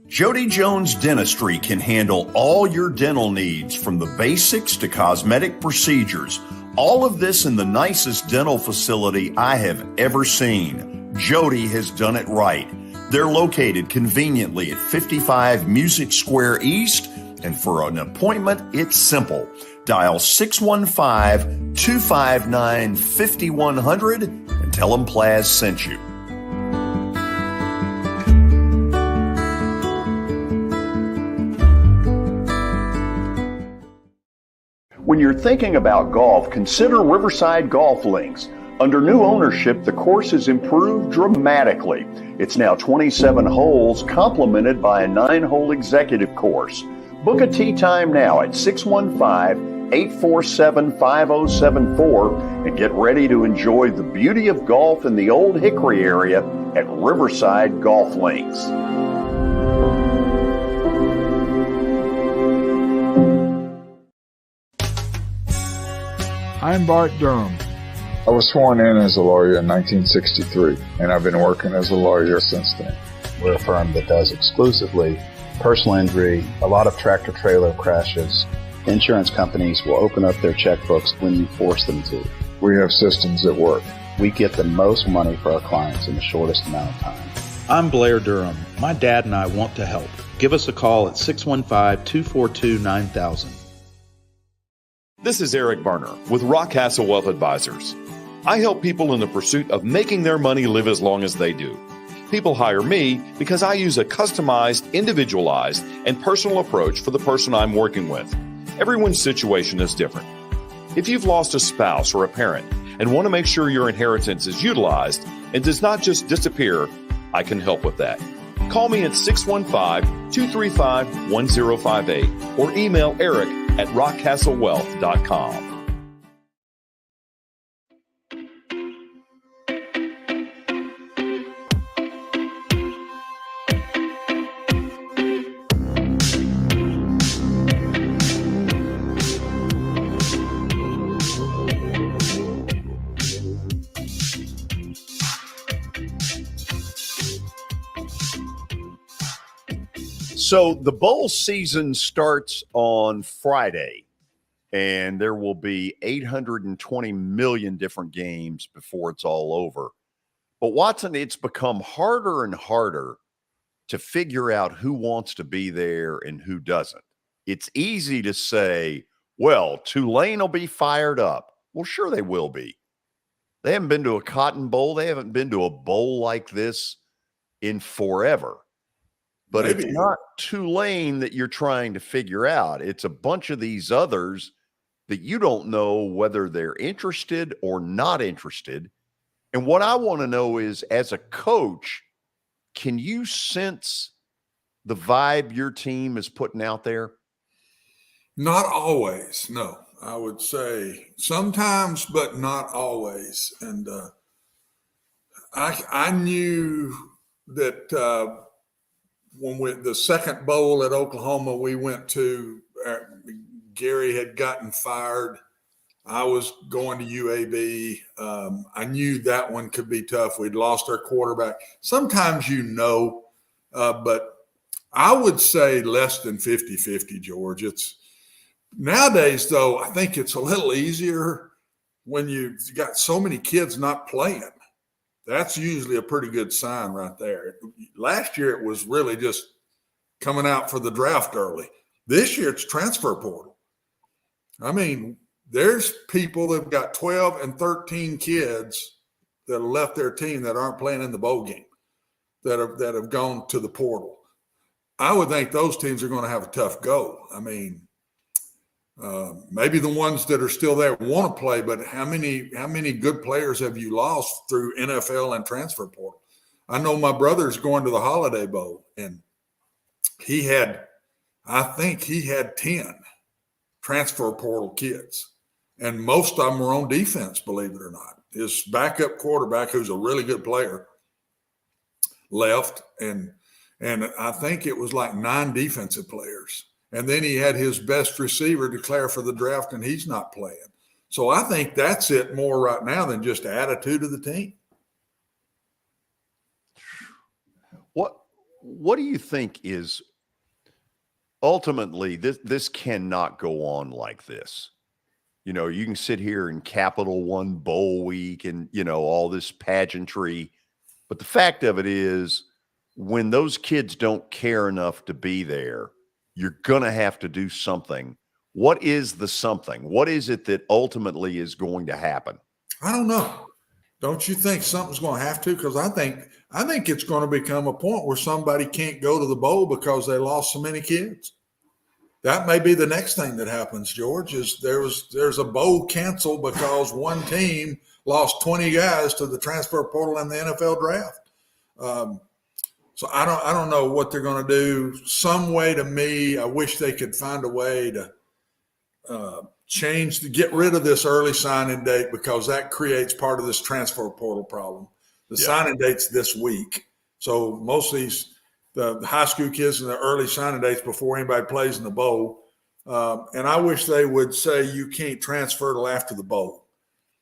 Jody Jones Dentistry can handle all your dental needs, from the basics to cosmetic procedures. All of this in the nicest dental facility I have ever seen. Jody has done it right. They're located conveniently at 55 Music Square East, and for an appointment, it's simple. Dial 615-259-5100 and tell them Plaz sent you. When you're thinking about golf, consider Riverside Golf Links. Under new ownership, the course has improved dramatically. It's now 27 holes, complemented by a 9-hole executive course. Book a tee time now at 615-847-5074 and get ready to enjoy the beauty of golf in the Old Hickory area at Riverside Golf Links. I'm Bart Durham. I was sworn in as a lawyer in 1963, and I've been working as a lawyer since then. We're a firm that does exclusively personal injury, a lot of tractor-trailer crashes. Insurance companies will open up their checkbooks when you force them to. We have systems that work. We get the most money for our clients in the shortest amount of time. I'm Blair Durham. My dad and I want to help. Give us a call at 615-242-9000. This is Eric Berner with Rockcastle Wealth Advisors. I help people in the pursuit of making their money live as long as they do. People hire me because I use a customized, individualized, and personal approach for the person I'm working with. Everyone's situation is different. If you've lost a spouse or a parent and want to make sure your inheritance is utilized and does not just disappear, I can help with that. Call me at 615-235-1058 or email Eric at rockcastlewealth.com. So the bowl season starts on Friday, and there will be 820 million different games before it's all over. But Watson, it's become harder and harder to figure out who wants to be there and who doesn't. It's easy to say, well, Tulane will be fired up. Well, sure they will be. They haven't been to a Cotton Bowl. They haven't been to a bowl like this in forever. But Maybe. It's not Tulane that you're trying to figure out. It's a bunch of these others that you don't know whether they're interested or not interested. And what I want to know is, as a coach, can you sense the vibe your team is putting out there? Not always, no. I would say sometimes, but not always. And I knew that when the second bowl at Oklahoma we went to, Gary had gotten fired. I was going to UAB. I knew that one could be tough. We'd lost our quarterback. Sometimes but I would say less than 50-50, George. It's nowadays, though, I think it's a little easier when you've got so many kids not playing. That's usually a pretty good sign right there. Last year, it was really just coming out for the draft early. This year, it's transfer portal. I mean, there's people that have got 12 and 13 kids that have left their team that aren't playing in the bowl game, that have gone to the portal. I would think those teams are going to have a tough go. I mean, maybe the ones that are still there want to play, but how many good players have you lost through NFL and transfer portal? I know my brother's going to the Holiday Bowl, and I think he had 10 transfer portal kids, and most of them were on defense, believe it or not. His backup quarterback, who's a really good player, left, and I think it was like 9 defensive players. And then he had his best receiver declare for the draft, and he's not playing. So I think that's it more right now than just attitude of the team. What do you think is ultimately this cannot go on like this? You know, you can sit here in Capital One Bowl Week and, you know, all this pageantry. But the fact of it is, when those kids don't care enough to be there, you're going to have to do something. What is the something? What is it that ultimately is going to happen? I don't know. Don't you think something's going to have to? Because I think it's going to become a point where somebody can't go to the bowl because they lost so many kids. That may be the next thing that happens, George, is there's a bowl canceled because one team lost 20 guys to the transfer portal in the NFL draft. So I don't know what they're going to do. Some way, to me, I wish they could find a way to get rid of this early signing date, because that creates part of this transfer portal problem. The signing date's this week. So most of the high school kids in the early signing dates before anybody plays in the bowl. And I wish they would say you can't transfer till after the bowl,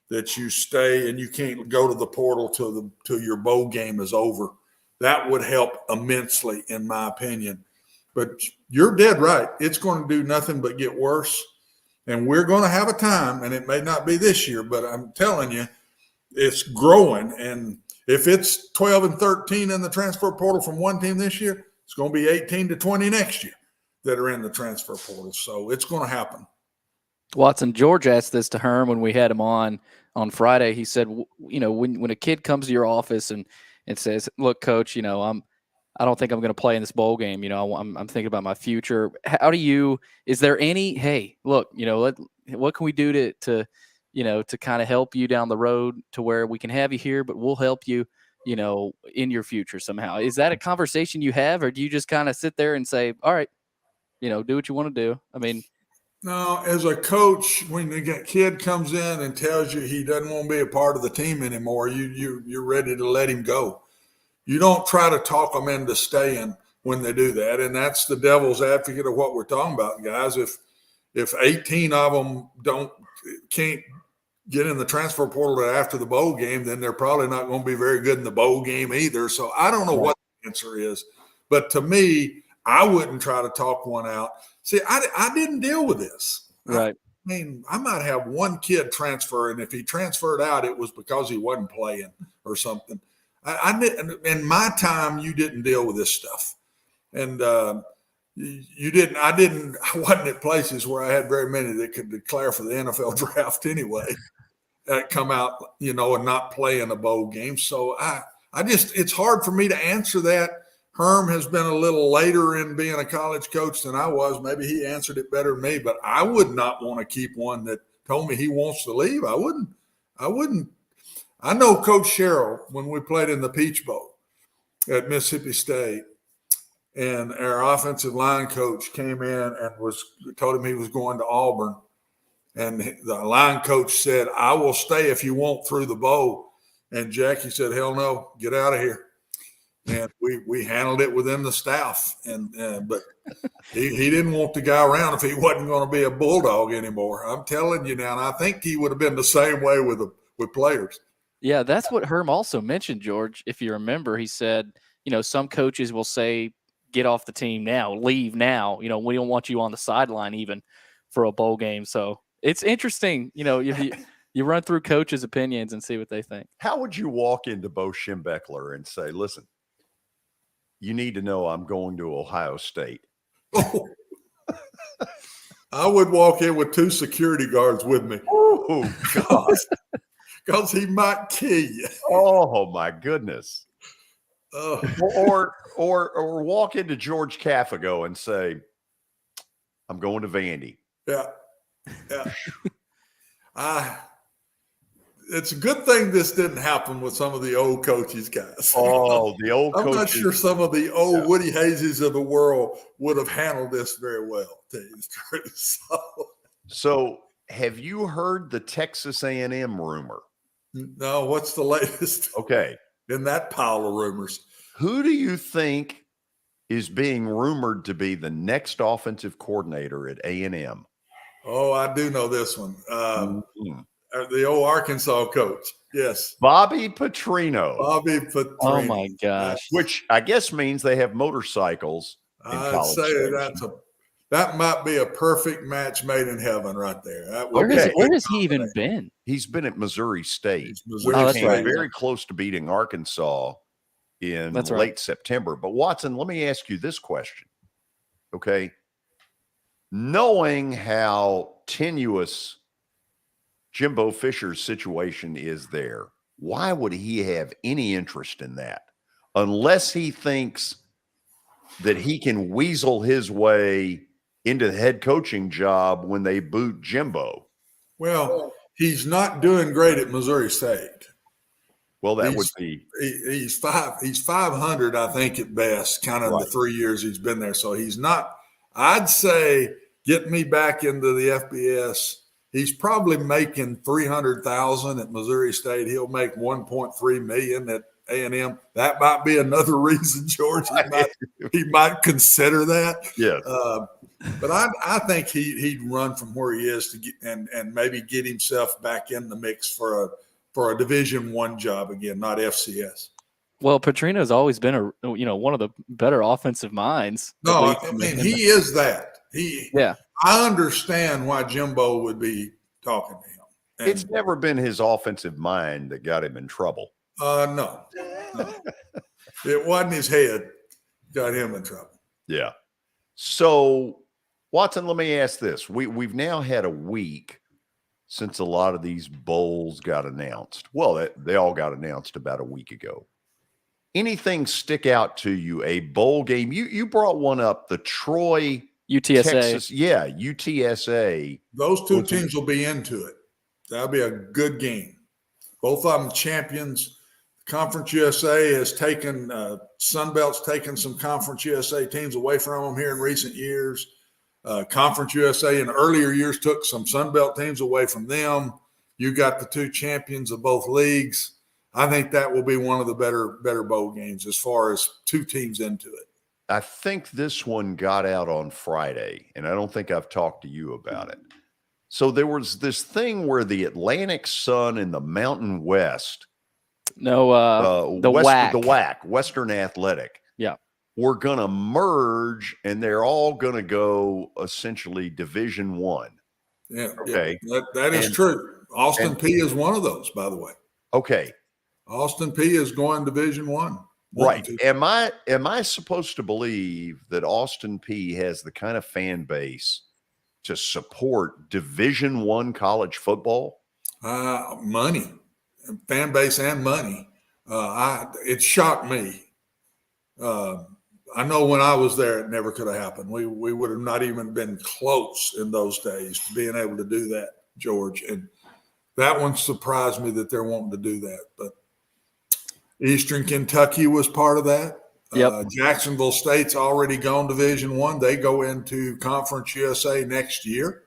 that you stay and you can't go to the portal till your bowl game is over. That would help immensely, in my opinion. But you're dead right. It's going to do nothing but get worse. And we're going to have a time, and it may not be this year, but I'm telling you, it's growing. And if it's 12 and 13 in the transfer portal from one team this year, it's going to be 18 to 20 next year that are in the transfer portal. So it's going to happen. Watson, George asked this to Herm when we had him on Friday. He said, you know, when a kid comes to your office and says, look, coach, you know, I don't think I'm going to play in this bowl game. You know, I'm thinking about my future. Is there any, hey, look, you know, what can we do to kind of help you down the road to where we can have you here, but we'll help you, you know, in your future somehow? Is that a conversation you have, or do you just kind of sit there and say, all right, you know, do what you want to do? I mean, no, as a coach, when the kid comes in and tells you he doesn't want to be a part of the team anymore, you're ready to let him go. You don't try to talk them into staying when they do that. And that's the devil's advocate of what we're talking about, guys. If 18 of them can't get in the transfer portal after the bowl game, then they're probably not going to be very good in the bowl game either. So I don't know what the answer is. But to me, I wouldn't try to talk one out. See, I didn't deal with this. Right. I mean, I might have one kid transfer, and if he transferred out, it was because he wasn't playing or something. I didn't, in my time, you didn't deal with this stuff. And you didn't. I wasn't at places where I had very many that could declare for the NFL draft anyway, come out, you know, and not play in a bowl game. So it's hard for me to answer that. Herm has been a little later in being a college coach than I was. Maybe he answered it better than me, but I would not want to keep one that told me he wants to leave. I wouldn't. I know Coach Sherrill when we played in the Peach Bowl at Mississippi State, and our offensive line coach came in and told him he was going to Auburn. And the line coach said, "I will stay if you want through the bowl." And Jackie said, "Hell no, get out of here." And we handled it within the staff. But he didn't want the guy around if he wasn't going to be a bulldog anymore. I'm telling you now, and I think he would have been the same way with players. Yeah, that's what Herm also mentioned, George. If you remember, he said, some coaches will say, get off the team now, leave now. We don't want you on the sideline even for a bowl game. So it's interesting, if you run through coaches' opinions and see what they think. How would you walk into Bo Schembechler and say, listen, you need to know I'm going to Ohio State? I would walk in with 2 security guards with me. Oh, God. Because he might kill you. Oh, my goodness. Or walk into George Caffago and say, I'm going to Vandy. Yeah. It's a good thing this didn't happen with some of the old coaches, guys. Oh, the old coaches. I'm not sure some of the old Woody Hayeses of the world would have handled this very well, to tell you the truth. So have you heard the Texas A&M rumor? No, what's the latest? Okay. In that pile of rumors. Who do you think is being rumored to be the next offensive coordinator at A&M? Oh, I do know this one. The old Arkansas coach. Yes. Bobby Petrino. Oh, my gosh. Which I guess means they have motorcycles in College Station. That might be a perfect match made in heaven right there. Where has he even been? He's been at Missouri State, which came very close to beating Arkansas in late September. But Watson, let me ask you this question. Okay. Knowing how tenuous Jimbo Fisher's situation is there, why would he have any interest in that? Unless he thinks that he can weasel his way into the head coaching job when they boot Jimbo. Well, he's not doing great at Missouri State. Well, would be he's 500, I think, at best, kind of the 3 years he's been there. So he's not. I'd say get me back into the FBS. He's probably making $300,000 at Missouri State. He'll make $1.3 million at A&M. That might be another reason, George. He might consider that. Yes. But I think he'd run from where he is to get and maybe get himself back in the mix for a Division I job again, not FCS. Well, Petrino's always been one of the better offensive minds. No, I mean he is that. I understand why Jimbo would be talking to him. And it's never been his offensive mind that got him in trouble. No. It wasn't his head got him in trouble. Yeah. So, Watson, let me ask this. We've now had a week since a lot of these bowls got announced. Well, they all got announced about a week ago. Anything stick out to you? A bowl game? You brought one up, the Troy UTSA. Texas, UTSA. Those two teams will be into it. That'll be a good game. Both of them champions. Conference USA has taken Sunbelt's taken some Conference USA teams away from them here in recent years. Conference USA in earlier years took some Sunbelt teams away from them. You got the two champions of both leagues. I think that will be one of the better bowl games as far as two teams into it. I think this one got out on Friday, and I don't think I've talked to you about it. So there was this thing where the Atlantic Sun and the Mountain West, the WAC, Western Athletic, we're going to merge, and they're all going to go essentially Division I. Yeah. Okay. Yeah, that is true. Austin P is one of those, by the way. Okay. Austin P is going Division I. Right. Am I supposed to believe that Austin P has the kind of fan base to support Division I college football? Money, fan base and money. It shocked me. I know when I was there, it never could have happened. We would have not even been close in those days to being able to do that, George. And that one surprised me that they're wanting to do that. But Eastern Kentucky was part of that. Jacksonville State's already gone Division I. They go into Conference USA next year.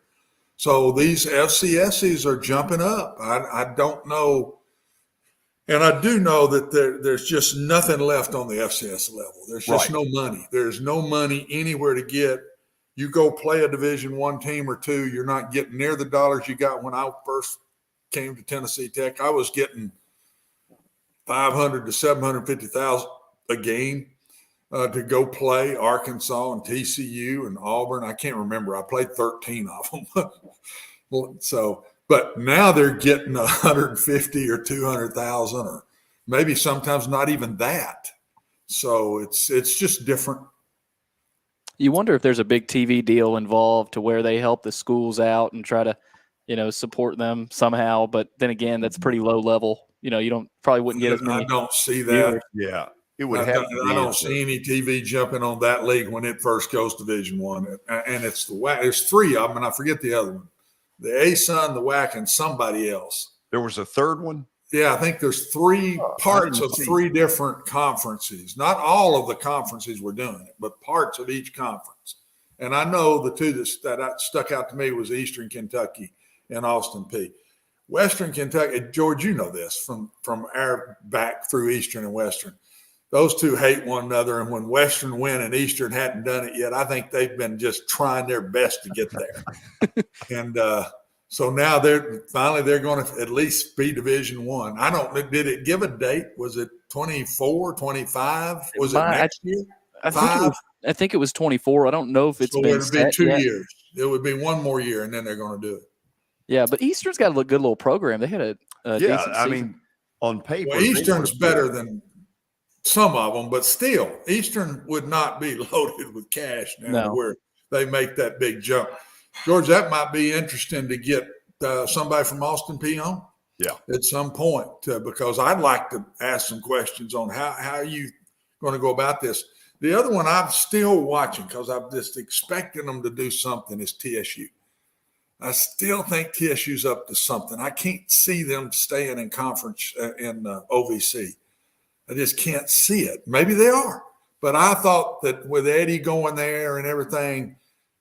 So these FCSs are jumping up. I don't know. And I do know that there's just nothing left on the FCS level. There's just no money. There's no money anywhere to get. You go play a Division I team or two, you're not getting near the dollars you got when I first came to Tennessee Tech. I was getting $500,000 to $750,000 a game to go play Arkansas and TCU and Auburn. I can't remember. I played 13 of them. So, but now they're getting 150 or 200,000, or maybe sometimes not even that. So it's just different. You wonder if there's a big TV deal involved to where they help the schools out and try to, support them somehow. But then again, that's pretty low level. You probably wouldn't get as many. I don't see that. viewers. Yeah, it would I don't see any TV jumping on that league when it first goes to Division I. And it's the WAC. There's three of them, and I forget the other one. The ASUN, the WAC, and somebody else. There was a third one? Yeah, I think there's three parts of three different conferences. Not all of the conferences were doing it, but parts of each conference. And I know the two that stuck out to me was Eastern Kentucky and Austin Peay. Western Kentucky, George, you know this from our back through Eastern and Western. Those two hate one another, and when Western win and Eastern hadn't done it yet, I think they've been just trying their best to get there. And so now they're going to at least be Division I. I don't. Did it give a date? Was it 24, 25? Was it next year? I think it was 24. I don't know if it's been set. It would be 2 yet. years. It would be one more year, and then they're going to do it. Yeah, but Eastern's got a good little program. They had a decent season. I mean, on paper, well, Eastern's better than some of them, but still, Eastern would not be loaded with cash now where they make that big jump. George, that might be interesting to get somebody from Austin Peay on. Yeah, at some point, because I'd like to ask some questions on how are you going to go about this. The other one I'm still watching because I'm just expecting them to do something is TSU. I still think TSU's up to something. I can't see them staying in conference in OVC. I just can't see it. Maybe they are, but I thought that with Eddie going there and everything,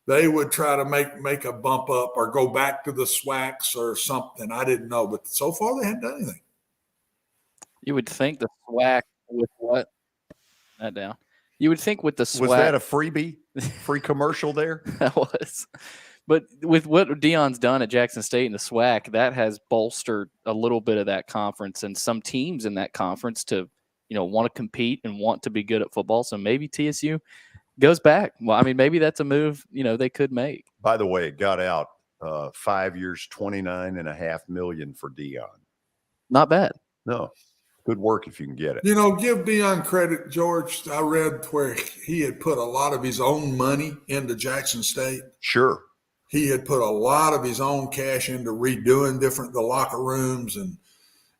they would try to make a bump up or go back to the SWACs or something. I didn't know, but so far they hadn't done anything. You would think the SWAC with what? That down. You would think with the SWAC. Was that a freebie? Free commercial there? That was. But with what Dion's done at Jackson State and the SWAC, that has bolstered a little bit of that conference and some teams in that conference to, want to compete and want to be good at football. So maybe TSU goes back. Well, I mean, maybe that's a move, they could make. By the way, it got out 5 years, $29.5 million for Dion. Not bad. No. Good work if you can get it. Give Dion credit, George. I read where he had put a lot of his own money into Jackson State. Sure. He had put a lot of his own cash into redoing the locker rooms and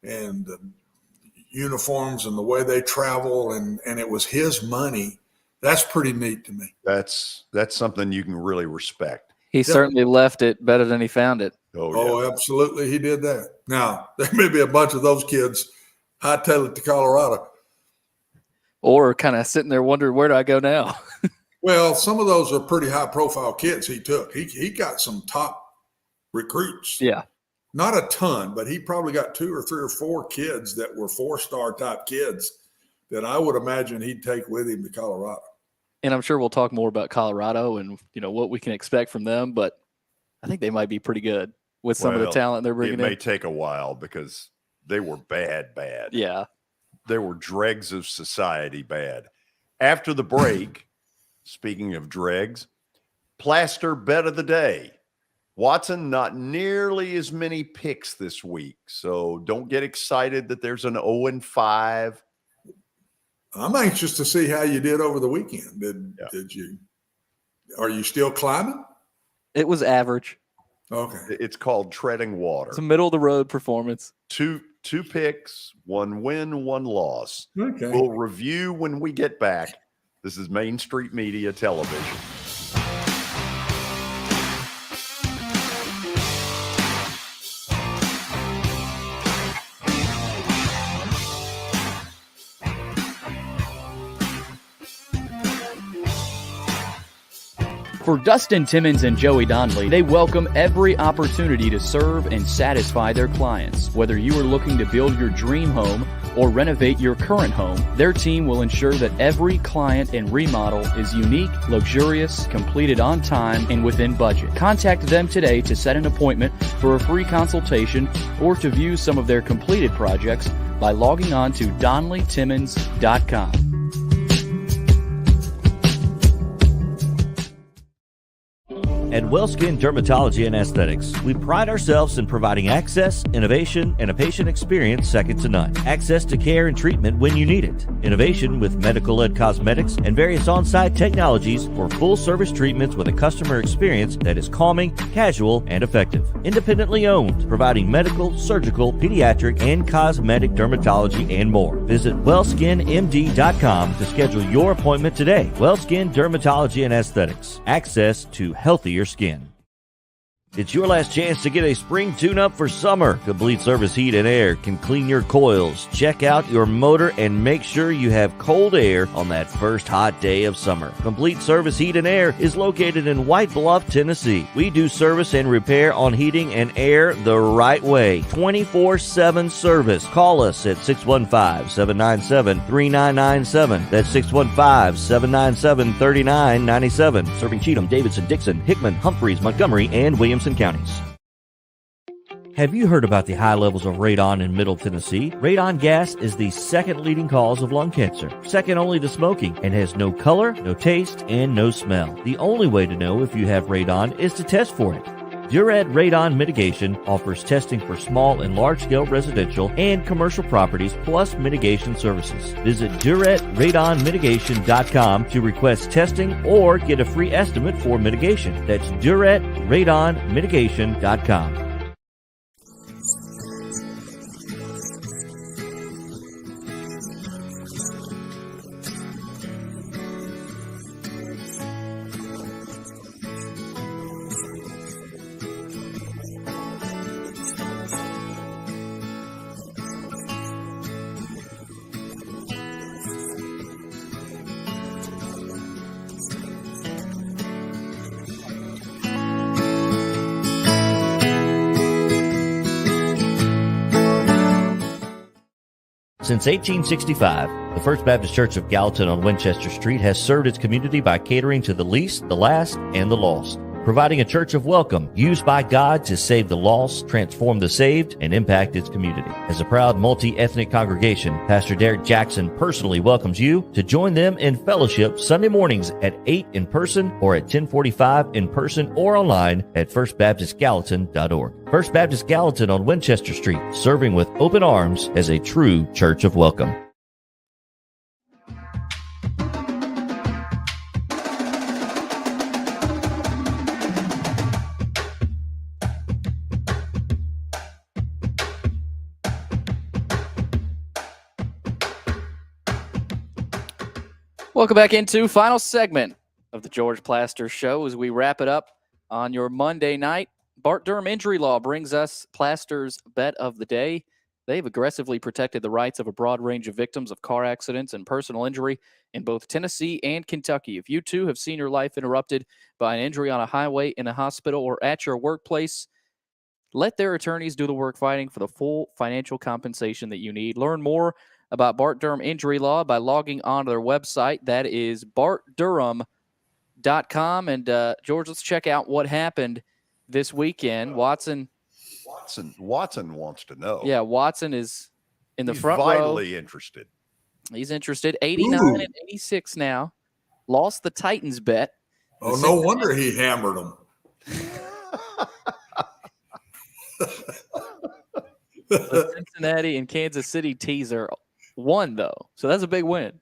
the uniforms and the way they travel, and it was his money. That's pretty neat to me. That's something you can really respect. He certainly left it better than he found it. Oh, absolutely. He did that. Now, there may be a bunch of those kids hightail it to Colorado. Or kind of sitting there wondering, where do I go now? Well, some of those are pretty high-profile kids he took. He got some top recruits. Yeah. Not a ton, but he probably got 2 or 3 or 4 kids that were 4-star type kids that I would imagine he'd take with him to Colorado. And I'm sure we'll talk more about Colorado and, what we can expect from them, but I think they might be pretty good with some of the talent they're bringing in. It may take a while because they were bad. Yeah. They were dregs of society bad. After the break, speaking of dregs, Plaster bet of the day. Watson, not nearly as many picks this week, so don't get excited that there's an 0-5. I'm anxious to see how you did over the weekend. Did you? Are you still climbing? It was average. Okay. It's called treading water. It's a middle of the road performance. Two picks, 1 win, 1 loss. Okay. We'll review when we get back. This is Main Street Media Television. For Dustin Timmons and Joey Donnelly, they welcome every opportunity to serve and satisfy their clients. Whether you are looking to build your dream home or renovate your current home, their team will ensure that every client and remodel is unique, luxurious, completed on time, and within budget. Contact them today to set an appointment for a free consultation or to view some of their completed projects by logging on to DonnellyTimmons.com. At WellSkin Dermatology and Aesthetics, we pride ourselves in providing access, innovation, and a patient experience second to none. Access to care and treatment when you need it. Innovation with medical-led cosmetics and various on-site technologies for full-service treatments with a customer experience that is calming, casual, and effective. Independently owned, providing medical, surgical, pediatric, and cosmetic dermatology and more. Visit WellSkinMD.com to schedule your appointment today. WellSkin Dermatology and Aesthetics. Access to healthier skin. It's your last chance to get a spring tune-up for summer. Complete Service Heat and Air can clean your coils, check out your motor, and make sure you have cold air on that first hot day of summer. Complete Service Heat and Air is located in White Bluff, Tennessee. We do service and repair on heating and air the right way. 24/7 service. Call us at 615-797-3997. That's 615-797-3997. Serving Cheatham, Davidson, Dixon, Hickman, Humphreys, Montgomery, and Williamson counties. Have you heard about the high levels of radon in Middle Tennessee? Radon gas is the second leading cause of lung cancer, second only to smoking, and has no color, no taste, and no smell. The only way to know if you have radon is to test for it. Duret Radon Mitigation offers testing for small and large-scale residential and commercial properties, plus mitigation services. Visit DuretRadonMitigation.com to request testing or get a free estimate for mitigation. That's DuretRadonMitigation.com. Since 1865, the First Baptist Church of Gallatin on Winchester Street has served its community by catering to the least, the last, and the lost, providing a church of welcome used by God to save the lost, transform the saved, and impact its community. As a proud multi-ethnic congregation, Pastor Derek Jackson personally welcomes you to join them in fellowship Sunday mornings at 8 in person or at 1045 in person or online at firstbaptistgallatin.org. First Baptist Gallatin on Winchester Street, serving with open arms as a true church of welcome. Welcome back into final segment of the George Plaster Show as we wrap it up on your Monday night. Bart Durham Injury Law brings us Plaster's bet of the day. They've aggressively protected the rights of a broad range of victims of car accidents and personal injury in both Tennessee and Kentucky. If you too have seen your life interrupted by an injury on a highway, in a hospital, or at your workplace, let their attorneys do the work fighting for the full financial compensation that you need. Learn more about Bart Durham Injury Law by logging on to their website. That is bartdurham.com. And George, let's check out what happened this weekend. Watson wants to know. Yeah, Watson is in the front row. Vitally interested. He's interested. 89 and 86 now. Lost the Titans bet. Oh, no wonder he hammered them. The Cincinnati and Kansas City teaser won, though. So that's a big win.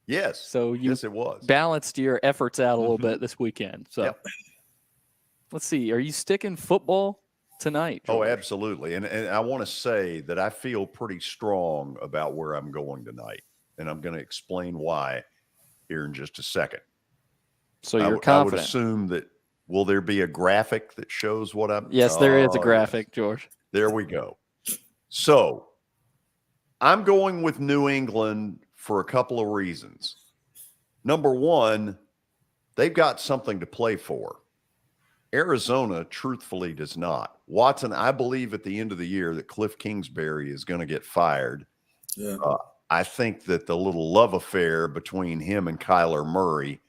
Yes. So you yes, it was. Balanced your efforts out a little bit this weekend. So let's see. Are you sticking football tonight, George? Oh, absolutely. And I want to say that I feel pretty strong about where I'm going tonight. And I'm going to explain why here in just a second. So you're confident. I would assume that, will there be a graphic that shows what I'm... Yes, there is a graphic, yes. George. There we go. So I'm going with New England for a couple of reasons. Number one, they've got something to play for. Arizona, truthfully, does not. Watson, I believe at the end of the year that Cliff Kingsbury is going to get fired. Yeah. I think that the little love affair between him and Kyler Murray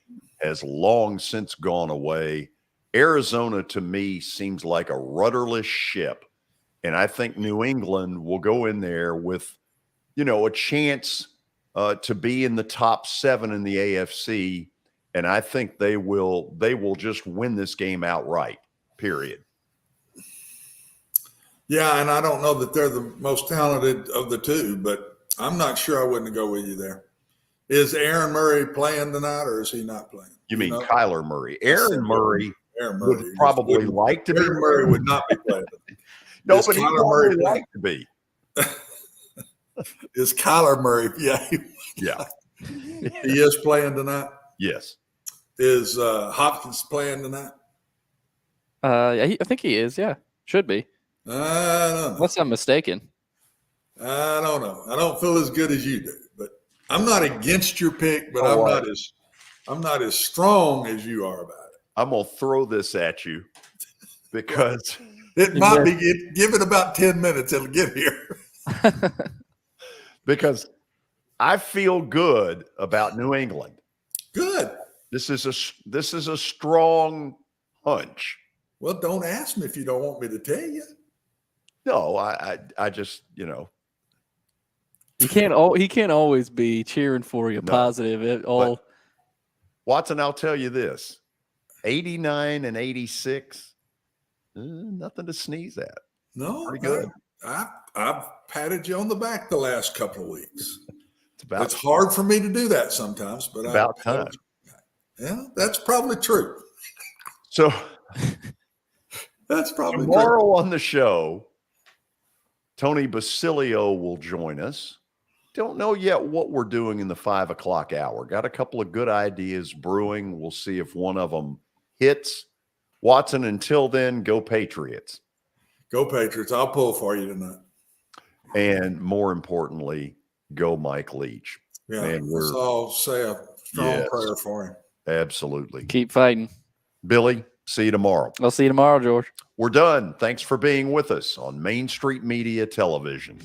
has long since gone away. Arizona, to me, seems like a rudderless ship. And I think New England will go in there with, a chance to be in the top 7 in the AFC. And I think they will just win this game outright, period. Yeah, and I don't know that they're the most talented of the two, but I'm not sure I wouldn't go with you there. Is Aaron Murray playing tonight, or is he not playing? You mean Kyler Murray? Aaron Murray would probably like to be. Aaron Murray would not be playing. No, but he'd probably like to be. Is Kyler Murray? Yeah. Yeah. He is playing tonight? Yes. Is Hopkins playing tonight? I think he is. Yeah, should be. I don't know. Unless I'm mistaken. I don't know. I don't feel as good as you do, but I'm not against your pick, but I'm not as strong as you are about it. I'm gonna throw this at you because it might be. Give it about 10 minutes; it'll get here. Because I feel good about New England. Good. This is a strong hunch. Well, don't ask me if you don't want me to tell you. No, I just, He can't always be cheering for you positive at all. But Watson, I'll tell you this. 89 and 86, nothing to sneeze at. No, pretty good. I've patted you on the back the last couple of weeks. It's hard for me to do that sometimes, but about time. Yeah, that's probably true. So that's probably tomorrow on the show, Tony Basilio will join us. Don't know yet what we're doing in the 5 o'clock hour. Got a couple of good ideas brewing. We'll see if one of them hits. Watson, until then, go Patriots. Go Patriots. I'll pull for you tonight. And more importantly, go Mike Leach. Yeah, let's all say a strong prayer for him. Absolutely. Keep fighting. Billy, see you tomorrow. I'll see you tomorrow, George. We're done. Thanks for being with us on Main Street Media Television.